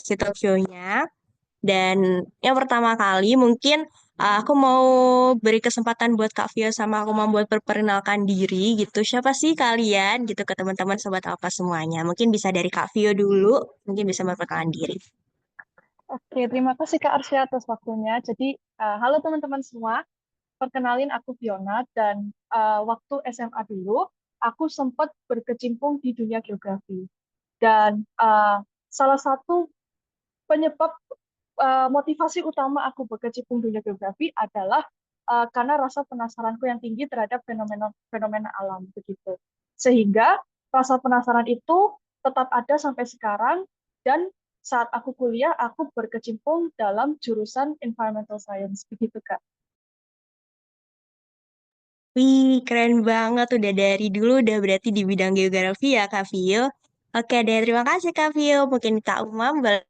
versi Tokyo-nya. Dan yang pertama kali mungkin aku mau beri kesempatan buat Kak Vio sama aku mau buat perkenalkan diri gitu. Siapa sih kalian gitu ke teman-teman sobat Alfa semuanya. Mungkin bisa dari Kak Vio dulu, mungkin bisa memperkenalkan diri. Oke, terima kasih Kak Arsya atas waktunya. Jadi, halo teman-teman semua. Perkenalin aku Fiona dan waktu SMA dulu aku sempat berkecimpung di dunia geografi. Dan salah satu penyebab motivasi utama aku berkecimpung di dunia geografi adalah karena rasa penasaranku yang tinggi terhadap fenomena alam begitu. Sehingga rasa penasaran itu tetap ada sampai sekarang dan saat aku kuliah aku berkecimpung dalam jurusan environmental science begitu Kak. Wih, keren banget. Udah dari dulu udah berarti di bidang geografi ya, Kak Vio. Oke deh, terima kasih Kak Vio. Mungkin Kak Umam boleh.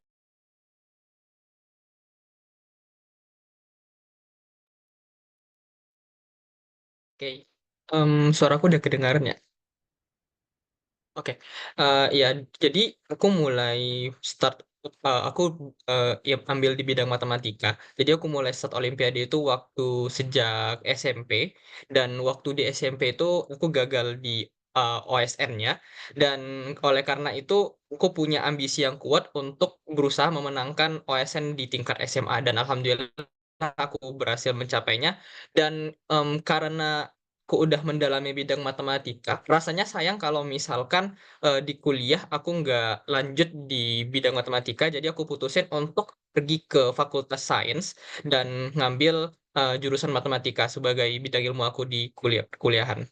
Oke, suaraku udah kedengaran ya? Oke, ya jadi aku mulai start, aku ya ambil di bidang matematika. Jadi aku mulai start Olimpiade itu waktu sejak SMP dan waktu di SMP itu aku gagal di OSN-nya dan oleh karena itu aku punya ambisi yang kuat untuk berusaha memenangkan OSN di tingkat SMA dan alhamdulillah aku berhasil mencapainya dan karena aku udah mendalami bidang matematika, rasanya sayang kalau misalkan di kuliah aku nggak lanjut di bidang matematika, jadi aku putusin untuk pergi ke Fakultas Sains dan ngambil jurusan matematika sebagai bidang ilmu aku di kuliahan.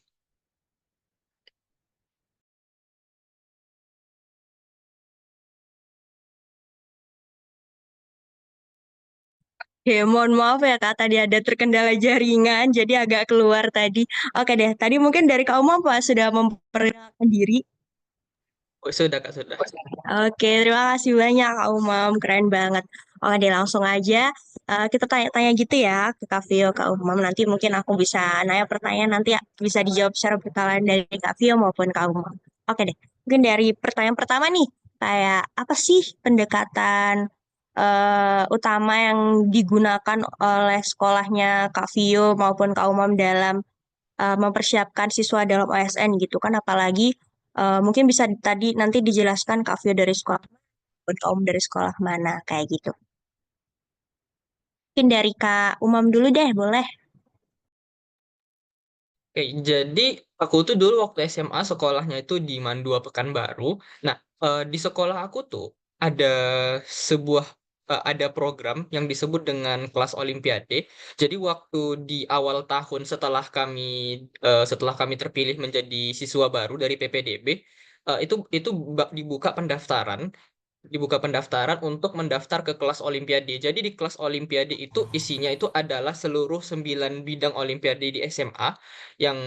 Ya, mohon maaf ya Kak, tadi ada terkendala jaringan, jadi agak keluar tadi. Oke deh, tadi mungkin dari Kak Umam Pak sudah memperkenalkan diri. Oh, sudah Kak, sudah. Oke, terima kasih banyak Kak Umam, keren banget. Oke deh, langsung aja kita tanya-tanya gitu ya ke Kak Vio, Kak Umam. Nanti mungkin aku bisa nanya pertanyaan, nanti ya bisa dijawab secara berkala dari Kak Vio maupun Kak Umam. Oke deh, mungkin dari pertanyaan pertama nih, kayak apa sih pendekatan utama yang digunakan oleh sekolahnya Kak Vio maupun Kak Umam dalam mempersiapkan siswa dalam OSN gitu kan, apalagi mungkin bisa tadi nanti dijelaskan Kak Vio dari sekolah maupun Kak dari sekolah mana kayak gitu. Mungkin dari Kak Umam dulu deh, boleh. Oke, jadi aku tuh dulu waktu SMA sekolahnya itu di Mandua Pekanbaru. Nah, di sekolah aku tuh ada sebuah ada program yang disebut dengan kelas Olimpiade. Jadi waktu di awal tahun setelah kami terpilih menjadi siswa baru dari PPDB, itu dibuka pendaftaran untuk mendaftar ke kelas Olimpiade. Jadi di kelas Olimpiade itu isinya itu adalah seluruh 9 bidang Olimpiade di SMA yang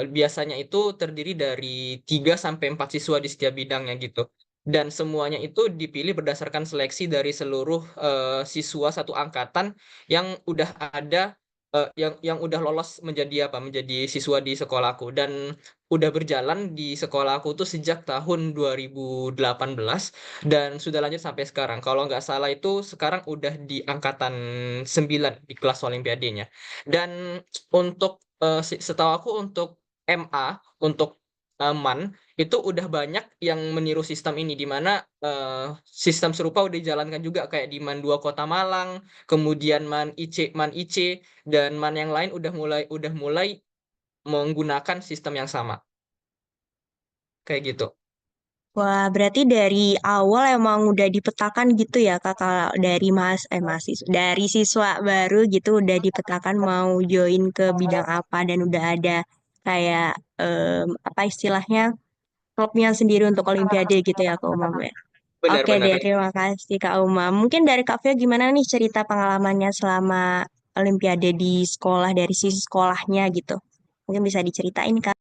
biasanya itu terdiri dari 3 sampai 4 siswa di setiap bidangnya gitu. Dan semuanya itu dipilih berdasarkan seleksi dari seluruh siswa satu angkatan yang udah ada yang udah lolos menjadi siswa di sekolahku dan udah berjalan di sekolah aku tuh sejak tahun 2018 dan sudah lanjut sampai sekarang. Kalau nggak salah itu sekarang udah di angkatan 9 di kelas Olimpiadenya. Dan untuk setahu aku untuk MA, untuk MAN itu udah banyak yang meniru sistem ini di mana sistem serupa udah dijalankan juga kayak di MAN 2 Kota Malang, kemudian MAN IC dan MAN yang lain udah mulai menggunakan sistem yang sama. Kayak gitu. Wah, berarti dari awal emang udah dipetakan gitu ya Kak, kalau dari mahasiswa, dari siswa baru gitu udah dipetakan mau join ke bidang apa dan udah ada kayak apa istilahnya klubnya sendiri untuk Olimpiade gitu ya Kak Umam ya. Oke Benar-benar. deh, terima kasih Kak Umam. Mungkin dari Kak Vio gimana nih cerita pengalamannya selama Olimpiade di sekolah dari sisi sekolahnya gitu. Mungkin bisa diceritain Kak.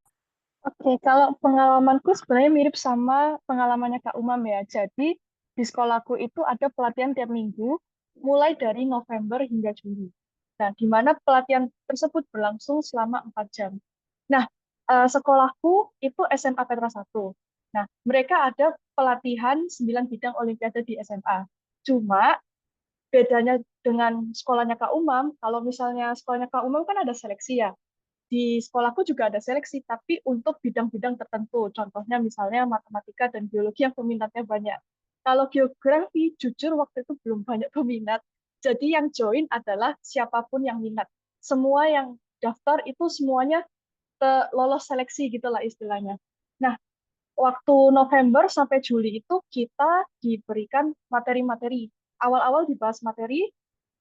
Oke, kalau pengalamanku sebenarnya mirip sama pengalamannya Kak Umam ya. Jadi di sekolahku itu ada pelatihan tiap minggu, mulai dari November hingga Juli. Nah, di mana pelatihan tersebut berlangsung selama 4 jam. Nah, sekolahku itu SMA Petra 1. Nah, mereka ada pelatihan 9 bidang Olimpiade di SMA. Cuma bedanya dengan sekolahnya Kak Umam, kalau misalnya sekolahnya Kak Umam kan ada seleksi ya. Di sekolahku juga ada seleksi, tapi untuk bidang-bidang tertentu. Contohnya misalnya matematika dan biologi yang peminatnya banyak. Kalau geografi, jujur waktu itu belum banyak peminat. Jadi yang join adalah siapapun yang minat. Semua yang daftar itu semuanya lolos seleksi gitulah istilahnya. Nah, waktu November sampai Juli itu kita diberikan materi-materi. Awal-awal dibahas materi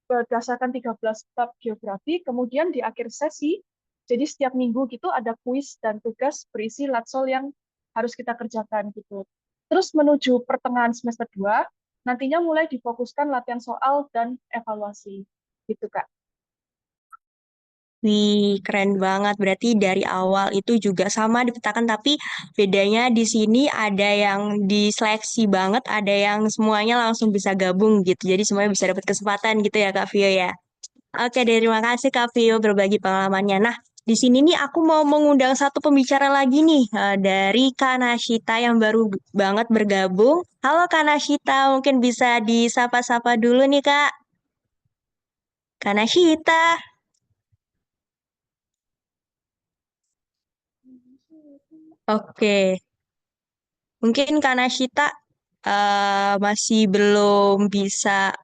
berdasarkan 13 bab geografi, kemudian di akhir sesi, jadi setiap minggu gitu ada kuis dan tugas berisi latsol yang harus kita kerjakan gitu. Terus menuju pertengahan semester 2, nantinya mulai difokuskan latihan soal dan evaluasi. Gitu, Kak. Wih, keren banget. Berarti dari awal itu juga sama dipetakan, tapi bedanya di sini ada yang diseleksi banget, ada yang semuanya langsung bisa gabung gitu. Jadi semuanya bisa dapat kesempatan gitu ya, Kak Vio ya. Oke, deh, terima kasih Kak Vio berbagi pengalamannya. Nah, di sini nih aku mau mengundang satu pembicara lagi nih dari Kak Nashita yang baru banget bergabung. Halo Kak Nashita, mungkin bisa disapa-sapa dulu nih Kak. Kak Nashita. Oke, mungkin Kak Nashita masih belum bisa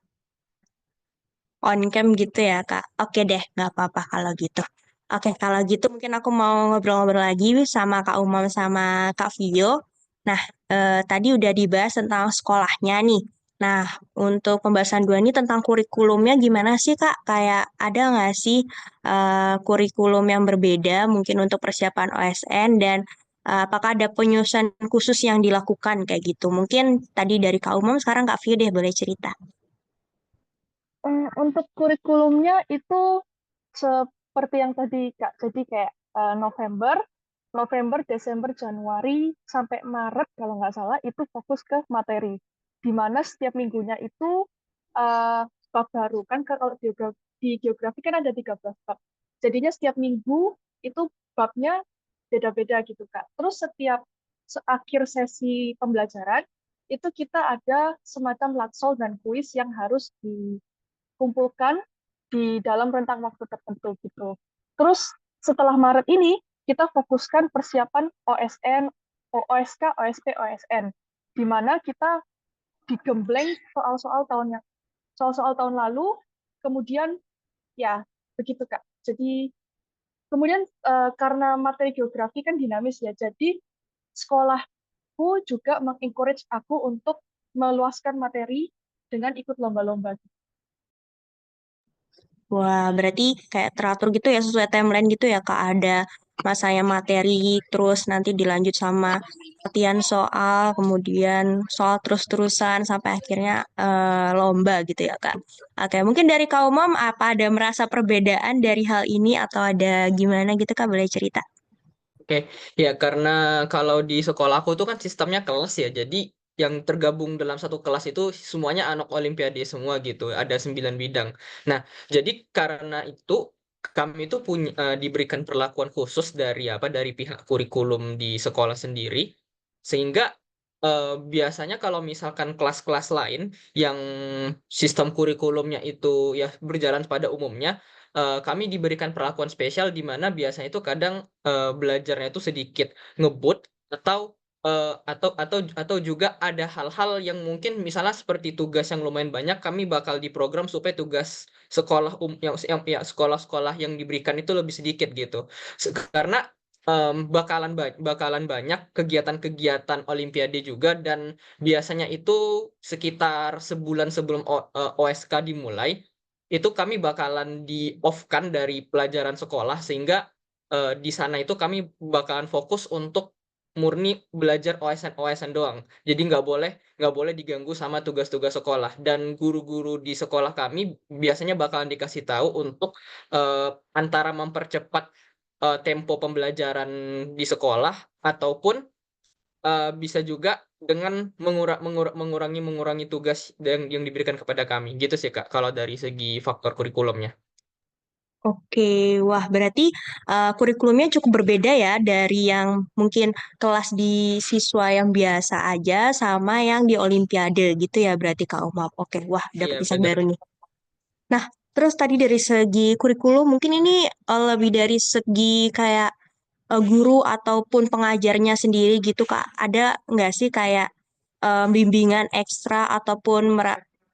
on cam gitu ya, Kak. Oke deh, nggak apa-apa kalau gitu. Oke, kalau gitu mungkin aku mau ngobrol-ngobrol lagi sama Kak Umam sama Kak Vio. Nah, tadi udah dibahas tentang sekolahnya nih. Nah, untuk pembahasan dua ini tentang kurikulumnya gimana sih, Kak? Kayak ada nggak sih kurikulum yang berbeda mungkin untuk persiapan OSN dan apakah ada penyusunan khusus yang dilakukan kayak gitu? Mungkin tadi dari Kak Umam, sekarang Kak Vio deh boleh cerita. Untuk kurikulumnya itu seperti yang tadi Kak, jadi kayak November, Desember, Januari sampai Maret kalau nggak salah itu fokus ke materi. Di mana setiap minggunya itu bab baru kan kalau di geografi kan ada 13 bab. Jadinya setiap minggu itu babnya beda-beda gitu Kak. Terus setiap akhir sesi pembelajaran itu kita ada semacam latsol dan kuis yang harus kumpulkan di dalam rentang waktu tertentu gitu. Terus setelah Maret ini kita fokuskan persiapan OSN, OSK, OSP, OSN, di mana kita digembleng soal-soal tahun lalu, kemudian ya begitu Kak. Jadi kemudian karena materi geografi kan dinamis ya, jadi sekolahku juga mengencourage aku untuk meluaskan materi dengan ikut lomba-lomba. Wah, berarti kayak teratur gitu ya sesuai timeline gitu ya Kak. Ada masanya materi, terus nanti dilanjut sama latihan soal, kemudian soal terus-terusan sampai akhirnya lomba gitu ya Kak. Oke, mungkin dari Kak Umam apa ada merasa perbedaan dari hal ini atau ada gimana gitu Kak, boleh cerita? Oke, ya karena kalau di sekolah aku tuh kan sistemnya kelas ya, jadi yang tergabung dalam satu kelas itu semuanya anak olimpiade semua gitu, ada 9 bidang. Nah, jadi karena itu kami itu punya diberikan perlakuan khusus dari dari pihak kurikulum di sekolah sendiri, sehingga biasanya kalau misalkan kelas-kelas lain yang sistem kurikulumnya itu ya berjalan pada umumnya, kami diberikan perlakuan spesial di mana biasanya itu kadang belajarnya itu sedikit ngebut atau atau juga ada hal-hal yang mungkin misalnya seperti tugas yang lumayan banyak kami bakal diprogram supaya tugas sekolah yang ya sekolah-sekolah yang diberikan itu lebih sedikit gitu. Karena bakalan banyak kegiatan-kegiatan olimpiade juga dan biasanya itu sekitar sebulan sebelum OSK dimulai itu kami bakalan di-off-kan dari pelajaran sekolah sehingga di sana itu kami bakalan fokus untuk murni belajar OSN doang. Jadi nggak boleh diganggu sama tugas-tugas sekolah. Dan guru-guru di sekolah kami biasanya bakalan dikasih tahu untuk antara mempercepat tempo pembelajaran di sekolah ataupun bisa juga dengan mengurangi tugas yang diberikan kepada kami. Gitu sih Kak, kalau dari segi faktor kurikulumnya. Oke, wah berarti kurikulumnya cukup berbeda ya dari yang mungkin kelas di siswa yang biasa aja sama yang di Olimpiade gitu ya berarti Kak Umam. Oke, wah dapat Iya, insight benar. baru nih. Nah, terus tadi dari segi kurikulum mungkin ini lebih dari segi kayak guru ataupun pengajarnya sendiri gitu Kak. Ada nggak sih kayak bimbingan ekstra ataupun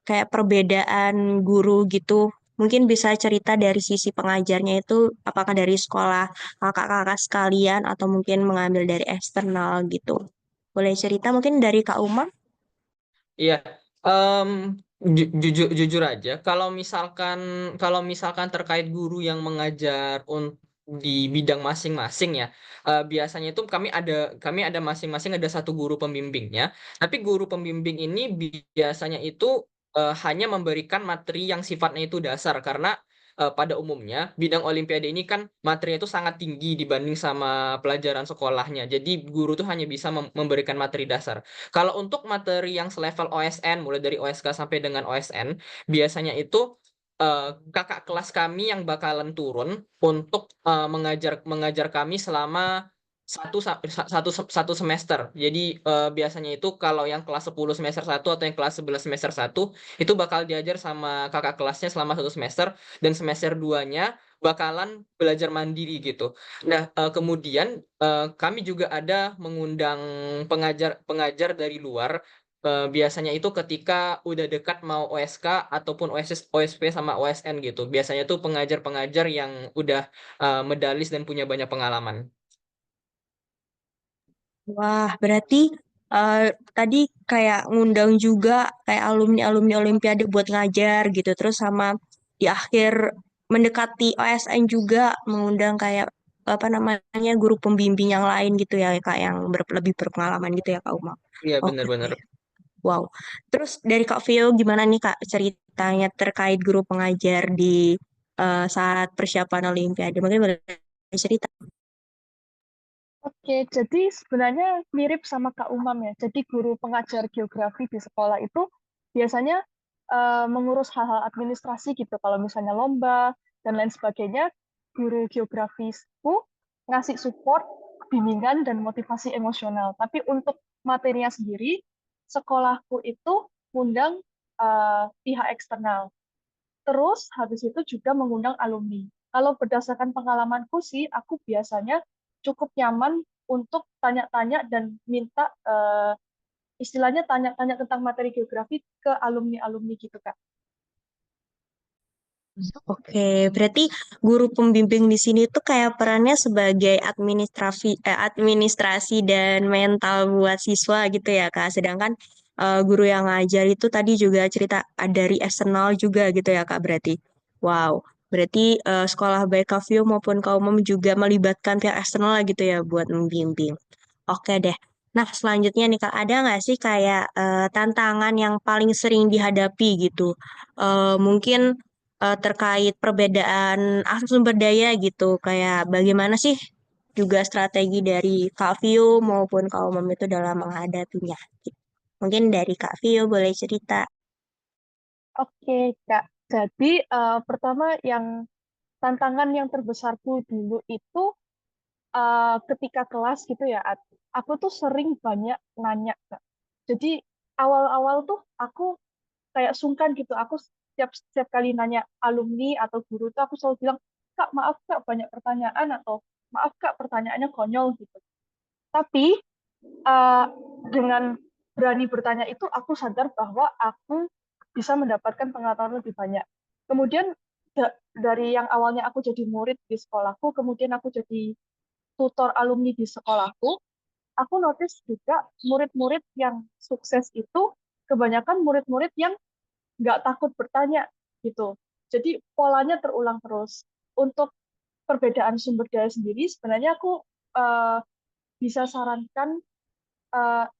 kayak perbedaan guru gitu? Mungkin bisa cerita dari sisi pengajarnya itu apakah dari sekolah kakak-kakak sekalian atau mungkin mengambil dari eksternal gitu. Boleh cerita mungkin dari Kak Uma? Iya, em, jujur jujur aja, kalau misalkan terkait guru yang mengajar di bidang masing-masing ya, biasanya itu kami ada masing-masing ada satu guru pembimbingnya. Tapi guru pembimbing ini biasanya itu hanya memberikan materi yang sifatnya itu dasar karena pada umumnya bidang Olimpiade ini kan materinya itu sangat tinggi dibanding sama pelajaran sekolahnya. Jadi guru tuh hanya bisa memberikan materi dasar. Kalau untuk materi yang selevel OSN, mulai dari OSK sampai dengan OSN, biasanya itu kakak kelas kami yang bakalan turun untuk mengajar mengajar kami selama satu semester. Jadi biasanya itu kalau yang kelas 10 semester satu atau yang kelas 11 semester satu itu bakal diajar sama kakak kelasnya selama satu semester dan semester 2-nya bakalan belajar mandiri gitu. Nah, kemudian kami juga ada mengundang pengajar-pengajar dari luar. Biasanya itu ketika udah dekat mau OSK ataupun OSP sama OSN gitu. Biasanya tuh pengajar-pengajar yang udah medalis dan punya banyak pengalaman. Wah, berarti eh, tadi kayak ngundang juga kayak alumni-alumni Olimpiade buat ngajar gitu. Terus sama di akhir mendekati OSN juga mengundang kayak apa namanya guru pembimbing yang lain gitu ya, Kak yang lebih berpengalaman gitu ya Kak Uma. Iya, Oke, benar-benar. wow. Terus dari Kak Vio gimana nih Kak ceritanya terkait guru pengajar di saat persiapan Olimpiade? Mungkin boleh cerita. Oke, jadi sebenarnya mirip sama Kak Umam ya. Jadi guru pengajar geografi di sekolah itu biasanya mengurus hal-hal administrasi gitu. Kalau misalnya lomba dan lain sebagainya, guru geografisku ngasih support, bimbingan, dan motivasi emosional. Tapi untuk materinya sendiri, sekolahku itu ngundang pihak eksternal. Terus habis itu juga mengundang alumni. Kalau berdasarkan pengalamanku sih, aku biasanya cukup nyaman untuk tanya-tanya dan minta istilahnya tanya-tanya tentang materi geografi ke alumni-alumni gitu, Kak. Oke, berarti guru pembimbing di sini tuh kayak perannya sebagai administrasi dan mental buat siswa gitu ya, Kak. Sedangkan guru yang ngajar itu tadi juga cerita dari eksternal juga gitu ya, Kak. Berarti, wow. Berarti sekolah baik Kavio maupun Kaumum juga melibatkan pihak eksternal gitu ya buat membimbing. Oke deh. Nah, selanjutnya nih Kak, ada nggak sih kayak tantangan yang paling sering dihadapi gitu? Mungkin terkait perbedaan akses sumber daya gitu. Kayak bagaimana sih juga strategi dari Kak Vio maupun Kak Umum itu dalam menghadapinya. Gitu. Mungkin dari Kak Vio boleh cerita. Oke, Kak. Jadi pertama yang tantangan yang terbesarku dulu itu ketika kelas gitu ya, aku tuh sering banyak nanya, Kak. Jadi awal-awal tuh aku kayak sungkan gitu. Aku setiap setiap kali nanya alumni atau guru tuh aku selalu bilang, Kak, maaf Kak, banyak pertanyaan atau maaf Kak, pertanyaannya konyol gitu. Tapi eh, dengan berani bertanya itu aku sadar bahwa aku bisa mendapatkan pengetahuan lebih banyak. Kemudian dari yang awalnya aku jadi murid di sekolahku, kemudian aku jadi tutor alumni di sekolahku, aku notice juga murid-murid yang sukses itu kebanyakan murid-murid yang nggak takut bertanya gitu. Jadi polanya terulang terus. Untuk perbedaan sumber daya sendiri, sebenarnya aku eh, bisa sarankan.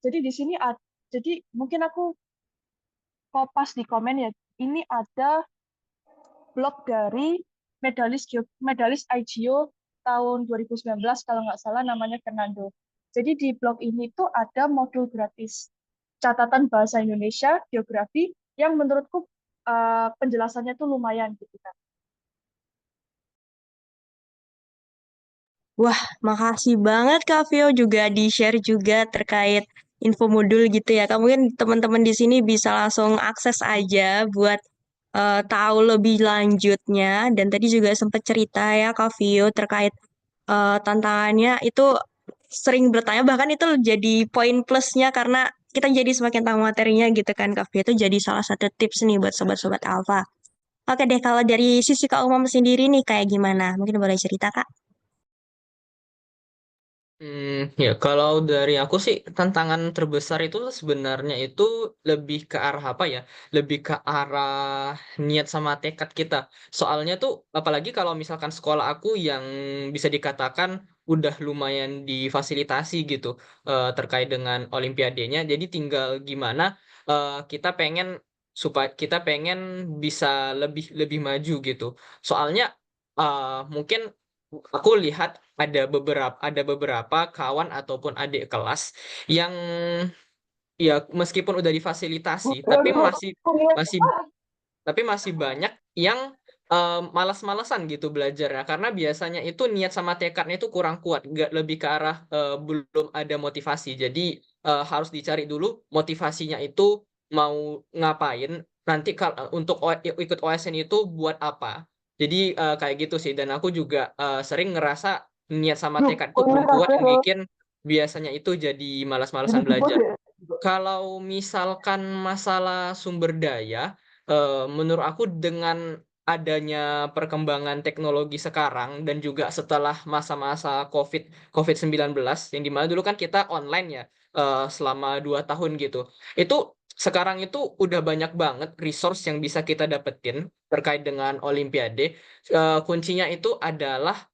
Jadi di sini jadi mungkin aku kopas di komen ya. Ini ada blog dari medalis IGO tahun 2019 kalau nggak salah namanya Fernando. Jadi di blog ini tuh ada modul gratis catatan bahasa Indonesia, geografi, yang menurutku penjelasannya tuh lumayan gitu kan. Wah, makasih banget Kak Vio juga di-share juga terkait info modul gitu ya. Kamu mungkin teman-teman di sini bisa langsung akses aja buat tahu lebih lanjutnya. Dan tadi juga sempat cerita ya Kak Vio terkait tantangannya itu sering bertanya, bahkan itu jadi poin plusnya karena kita jadi semakin tahu materinya gitu kan Kak Vio. Itu jadi salah satu tips nih buat sobat-sobat Alfa. Oke deh, kalau dari sisi Kak Umam sendiri nih kayak gimana? Mungkin boleh cerita Kak? Ya kalau dari aku sih tantangan terbesar itu sebenarnya itu lebih ke arah apa ya? Lebih ke arah niat sama tekad kita. Soalnya tuh apalagi kalau misalkan sekolah aku yang bisa dikatakan udah lumayan difasilitasi gitu terkait dengan olimpiadenya. Jadi tinggal gimana kita pengen supaya kita pengen bisa lebih lebih maju gitu. Soalnya mungkin aku lihat ada beberapa kawan ataupun adik kelas yang ya meskipun udah difasilitasi masih masih banyak yang malas-malesan gitu belajarnya karena biasanya itu niat sama tekadnya itu kurang kuat, nggak lebih ke arah belum ada motivasi. Jadi harus dicari dulu motivasinya itu mau ngapain nanti kalau untuk ikut OSN itu buat apa. Jadi kayak gitu sih dan aku juga sering ngerasa niat sama tekad itu belum kuat yang bikin biasanya itu jadi malas-malesan belajar. Kalau misalkan masalah sumber daya, menurut aku dengan adanya perkembangan teknologi sekarang dan juga setelah masa-masa COVID-19 yang dimana dulu kan kita online ya selama 2 tahun gitu. Itu sekarang itu udah banyak banget resource yang bisa kita dapetin terkait dengan Olimpiade. Kuncinya itu adalah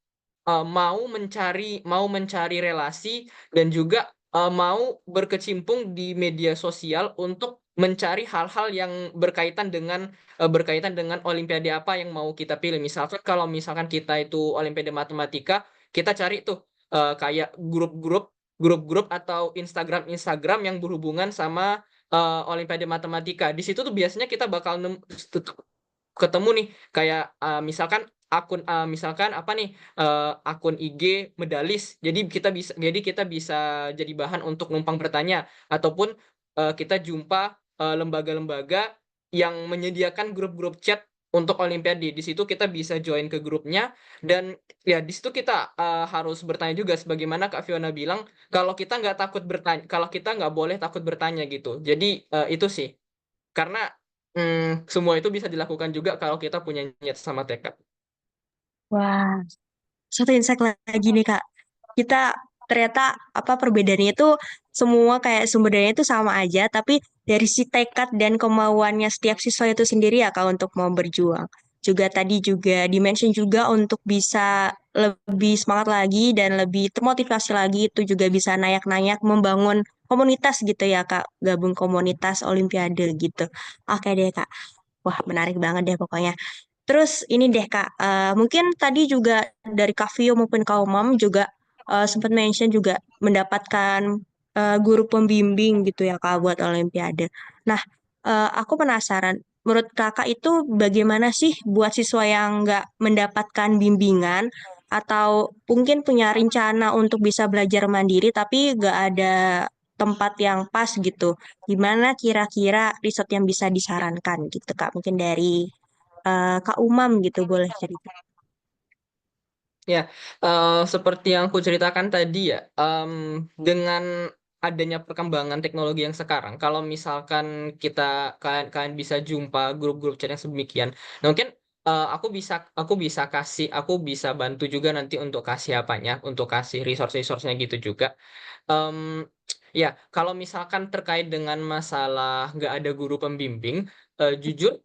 mau mencari relasi dan juga mau berkecimpung di media sosial untuk mencari hal-hal yang berkaitan dengan olimpiade apa yang mau kita pilih. Misalkan kalau misalkan kita itu olimpiade matematika, kita cari tuh kayak grup-grup atau Instagram yang berhubungan sama olimpiade matematika. Di situ tuh biasanya kita bakal ketemu nih kayak misalkan apa nih akun IG medalis. Jadi kita bisa jadi bahan untuk numpang bertanya ataupun kita jumpa lembaga-lembaga yang menyediakan grup-grup chat untuk Olimpiade. Di situ kita bisa join ke grupnya dan ya di situ kita harus bertanya juga sebagaimana Kak Fiona bilang kalau kita nggak takut bertanya, kalau kita nggak boleh takut bertanya gitu. Jadi itu sih karena semua itu bisa dilakukan juga kalau kita punya niat sama tekad. Wah, satu insight lagi nih Kak. Kita ternyata apa perbedaannya itu semua kayak sumber daya itu sama aja, tapi dari si tekad dan kemauannya setiap siswa itu sendiri ya Kak untuk mau berjuang. Juga tadi juga dimention juga untuk bisa lebih semangat lagi dan lebih termotivasi lagi itu juga bisa nayak-nayak membangun komunitas gitu ya Kak, gabung komunitas Olimpiade gitu. Oke deh Kak. Wah, menarik banget deh pokoknya. Terus ini deh Kak, mungkin tadi juga dari Kak Vio maupun Kak Umam juga sempat mention juga mendapatkan guru pembimbing gitu ya Kak buat Olimpiade. Nah, aku penasaran, menurut Kakak itu bagaimana sih buat siswa yang nggak mendapatkan bimbingan atau mungkin punya rencana untuk bisa belajar mandiri tapi nggak ada tempat yang pas gitu. Gimana kira-kira riset yang bisa disarankan gitu Kak? Mungkin dari Kak Umam gitu boleh cerita. Ya, seperti yang aku ceritakan tadi ya, dengan adanya perkembangan teknologi yang sekarang, kalau misalkan kalian bisa jumpa grup-grup chat yang sedemikian, nah mungkin aku bisa bantu juga nanti untuk kasih apanya, untuk kasih resource-resource-nya gitu juga. Em, ya, kalau misalkan terkait dengan masalah nggak ada guru pembimbing, jujur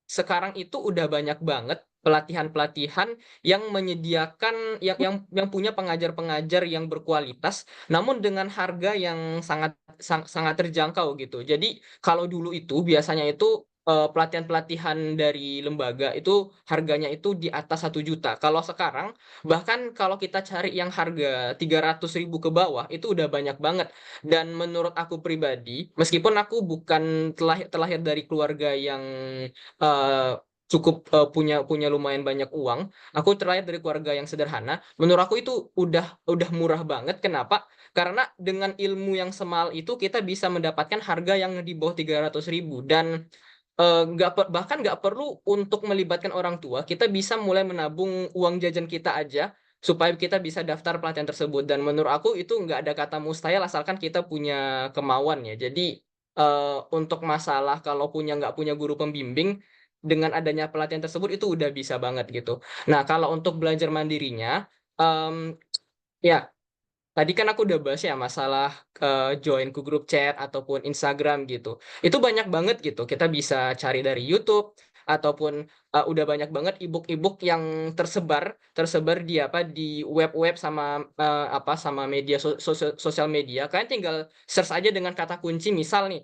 sekarang itu udah banyak banget pelatihan-pelatihan yang menyediakan yang punya pengajar-pengajar yang berkualitas namun dengan harga yang sangat terjangkau gitu. Jadi kalau dulu itu biasanya itu pelatihan-pelatihan dari lembaga itu harganya itu di atas 1 juta. Kalau sekarang bahkan kalau kita cari yang harga 300 ribu ke bawah itu udah banyak banget. Dan menurut aku pribadi, meskipun aku bukan terlahir dari keluarga yang eh, cukup punya lumayan banyak uang. Aku terlahir dari keluarga yang sederhana. Menurut aku itu udah murah banget. Kenapa? Karena dengan ilmu yang semal itu kita bisa mendapatkan harga yang di bawah 300.000 dan bahkan nggak perlu untuk melibatkan orang tua. Kita bisa mulai menabung uang jajan kita aja supaya kita bisa daftar pelatihan tersebut. Dan menurut aku itu nggak ada kata mustahil asalkan kita punya kemauan ya. Jadi untuk masalah kalau nggak punya guru pembimbing, dengan adanya pelatihan tersebut itu udah bisa banget gitu. Nah, kalau untuk belajar mandirinya, ya tadi kan aku udah bahas ya masalah join ke grup chat ataupun Instagram gitu. Itu banyak banget gitu. Kita bisa cari dari YouTube ataupun udah banyak banget ebook-ebook yang tersebar di web-web sama sama media sosial media. Kalian tinggal search aja dengan kata kunci misal nih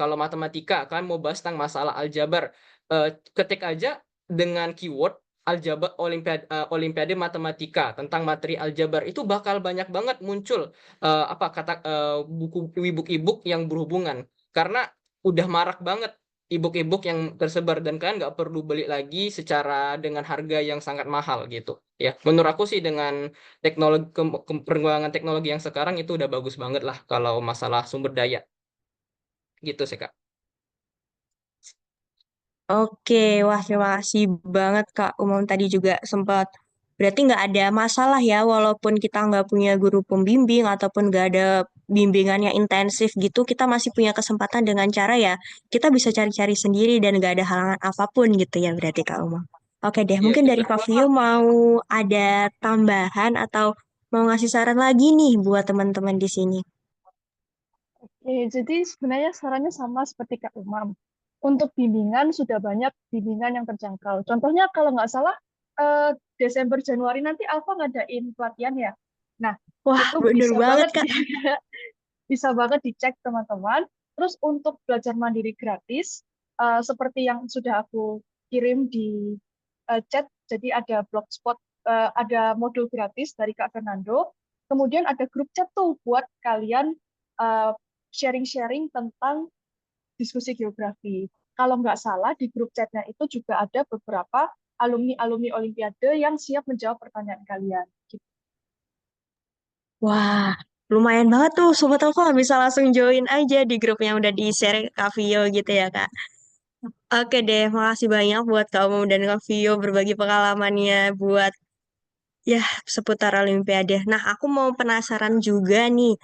kalau matematika kalian mau bahas tentang masalah aljabar, ketik aja dengan keyword aljabar olimpiade matematika tentang materi aljabar itu bakal banyak banget muncul buku ebook yang berhubungan karena udah marak banget ebook yang tersebar dan kalian nggak perlu beli lagi secara dengan harga yang sangat mahal gitu ya. Menurut aku sih dengan perkembangan teknologi yang sekarang itu udah bagus banget lah kalau masalah sumber daya gitu sih Kak. Oke, wah terima kasih banget Kak Umam tadi juga sempat. Berarti nggak ada masalah ya, walaupun kita nggak punya guru pembimbing ataupun nggak ada bimbingan yang intensif gitu, kita masih punya kesempatan dengan cara ya, kita bisa cari-cari sendiri dan nggak ada halangan apapun gitu ya berarti Kak Umam. Oke deh, Iya mungkin dari betul. Kak Vio mau ada tambahan atau mau ngasih saran lagi nih buat teman-teman di sini. Oke, jadi sebenarnya sarannya sama seperti Kak Umam. Untuk bimbingan sudah banyak bimbingan yang terjangkau. Contohnya kalau nggak salah Desember Januari nanti Alfa ngadain pelatihan ya. Nah, Wah, itu bener bisa banget banget Kak. bisa banget dicek teman-teman. Terus untuk belajar mandiri gratis, seperti yang sudah aku kirim di chat, jadi ada blogspot, ada modul gratis dari Kak Fernando. Kemudian ada grup chat tuh buat kalian eh, sharing-sharing tentang diskusi geografi. Kalau nggak salah di grup chatnya itu juga ada beberapa alumni-alumni Olimpiade yang siap menjawab pertanyaan kalian. Gitu. Wah, lumayan banget tuh Sobat Telko bisa langsung join aja di grup yang udah di-share Kak Vio gitu ya Kak. Oke deh, makasih banyak buat kamu dan Kak Vio berbagi pengalamannya buat ya seputar Olimpiade. Nah, aku mau penasaran juga nih,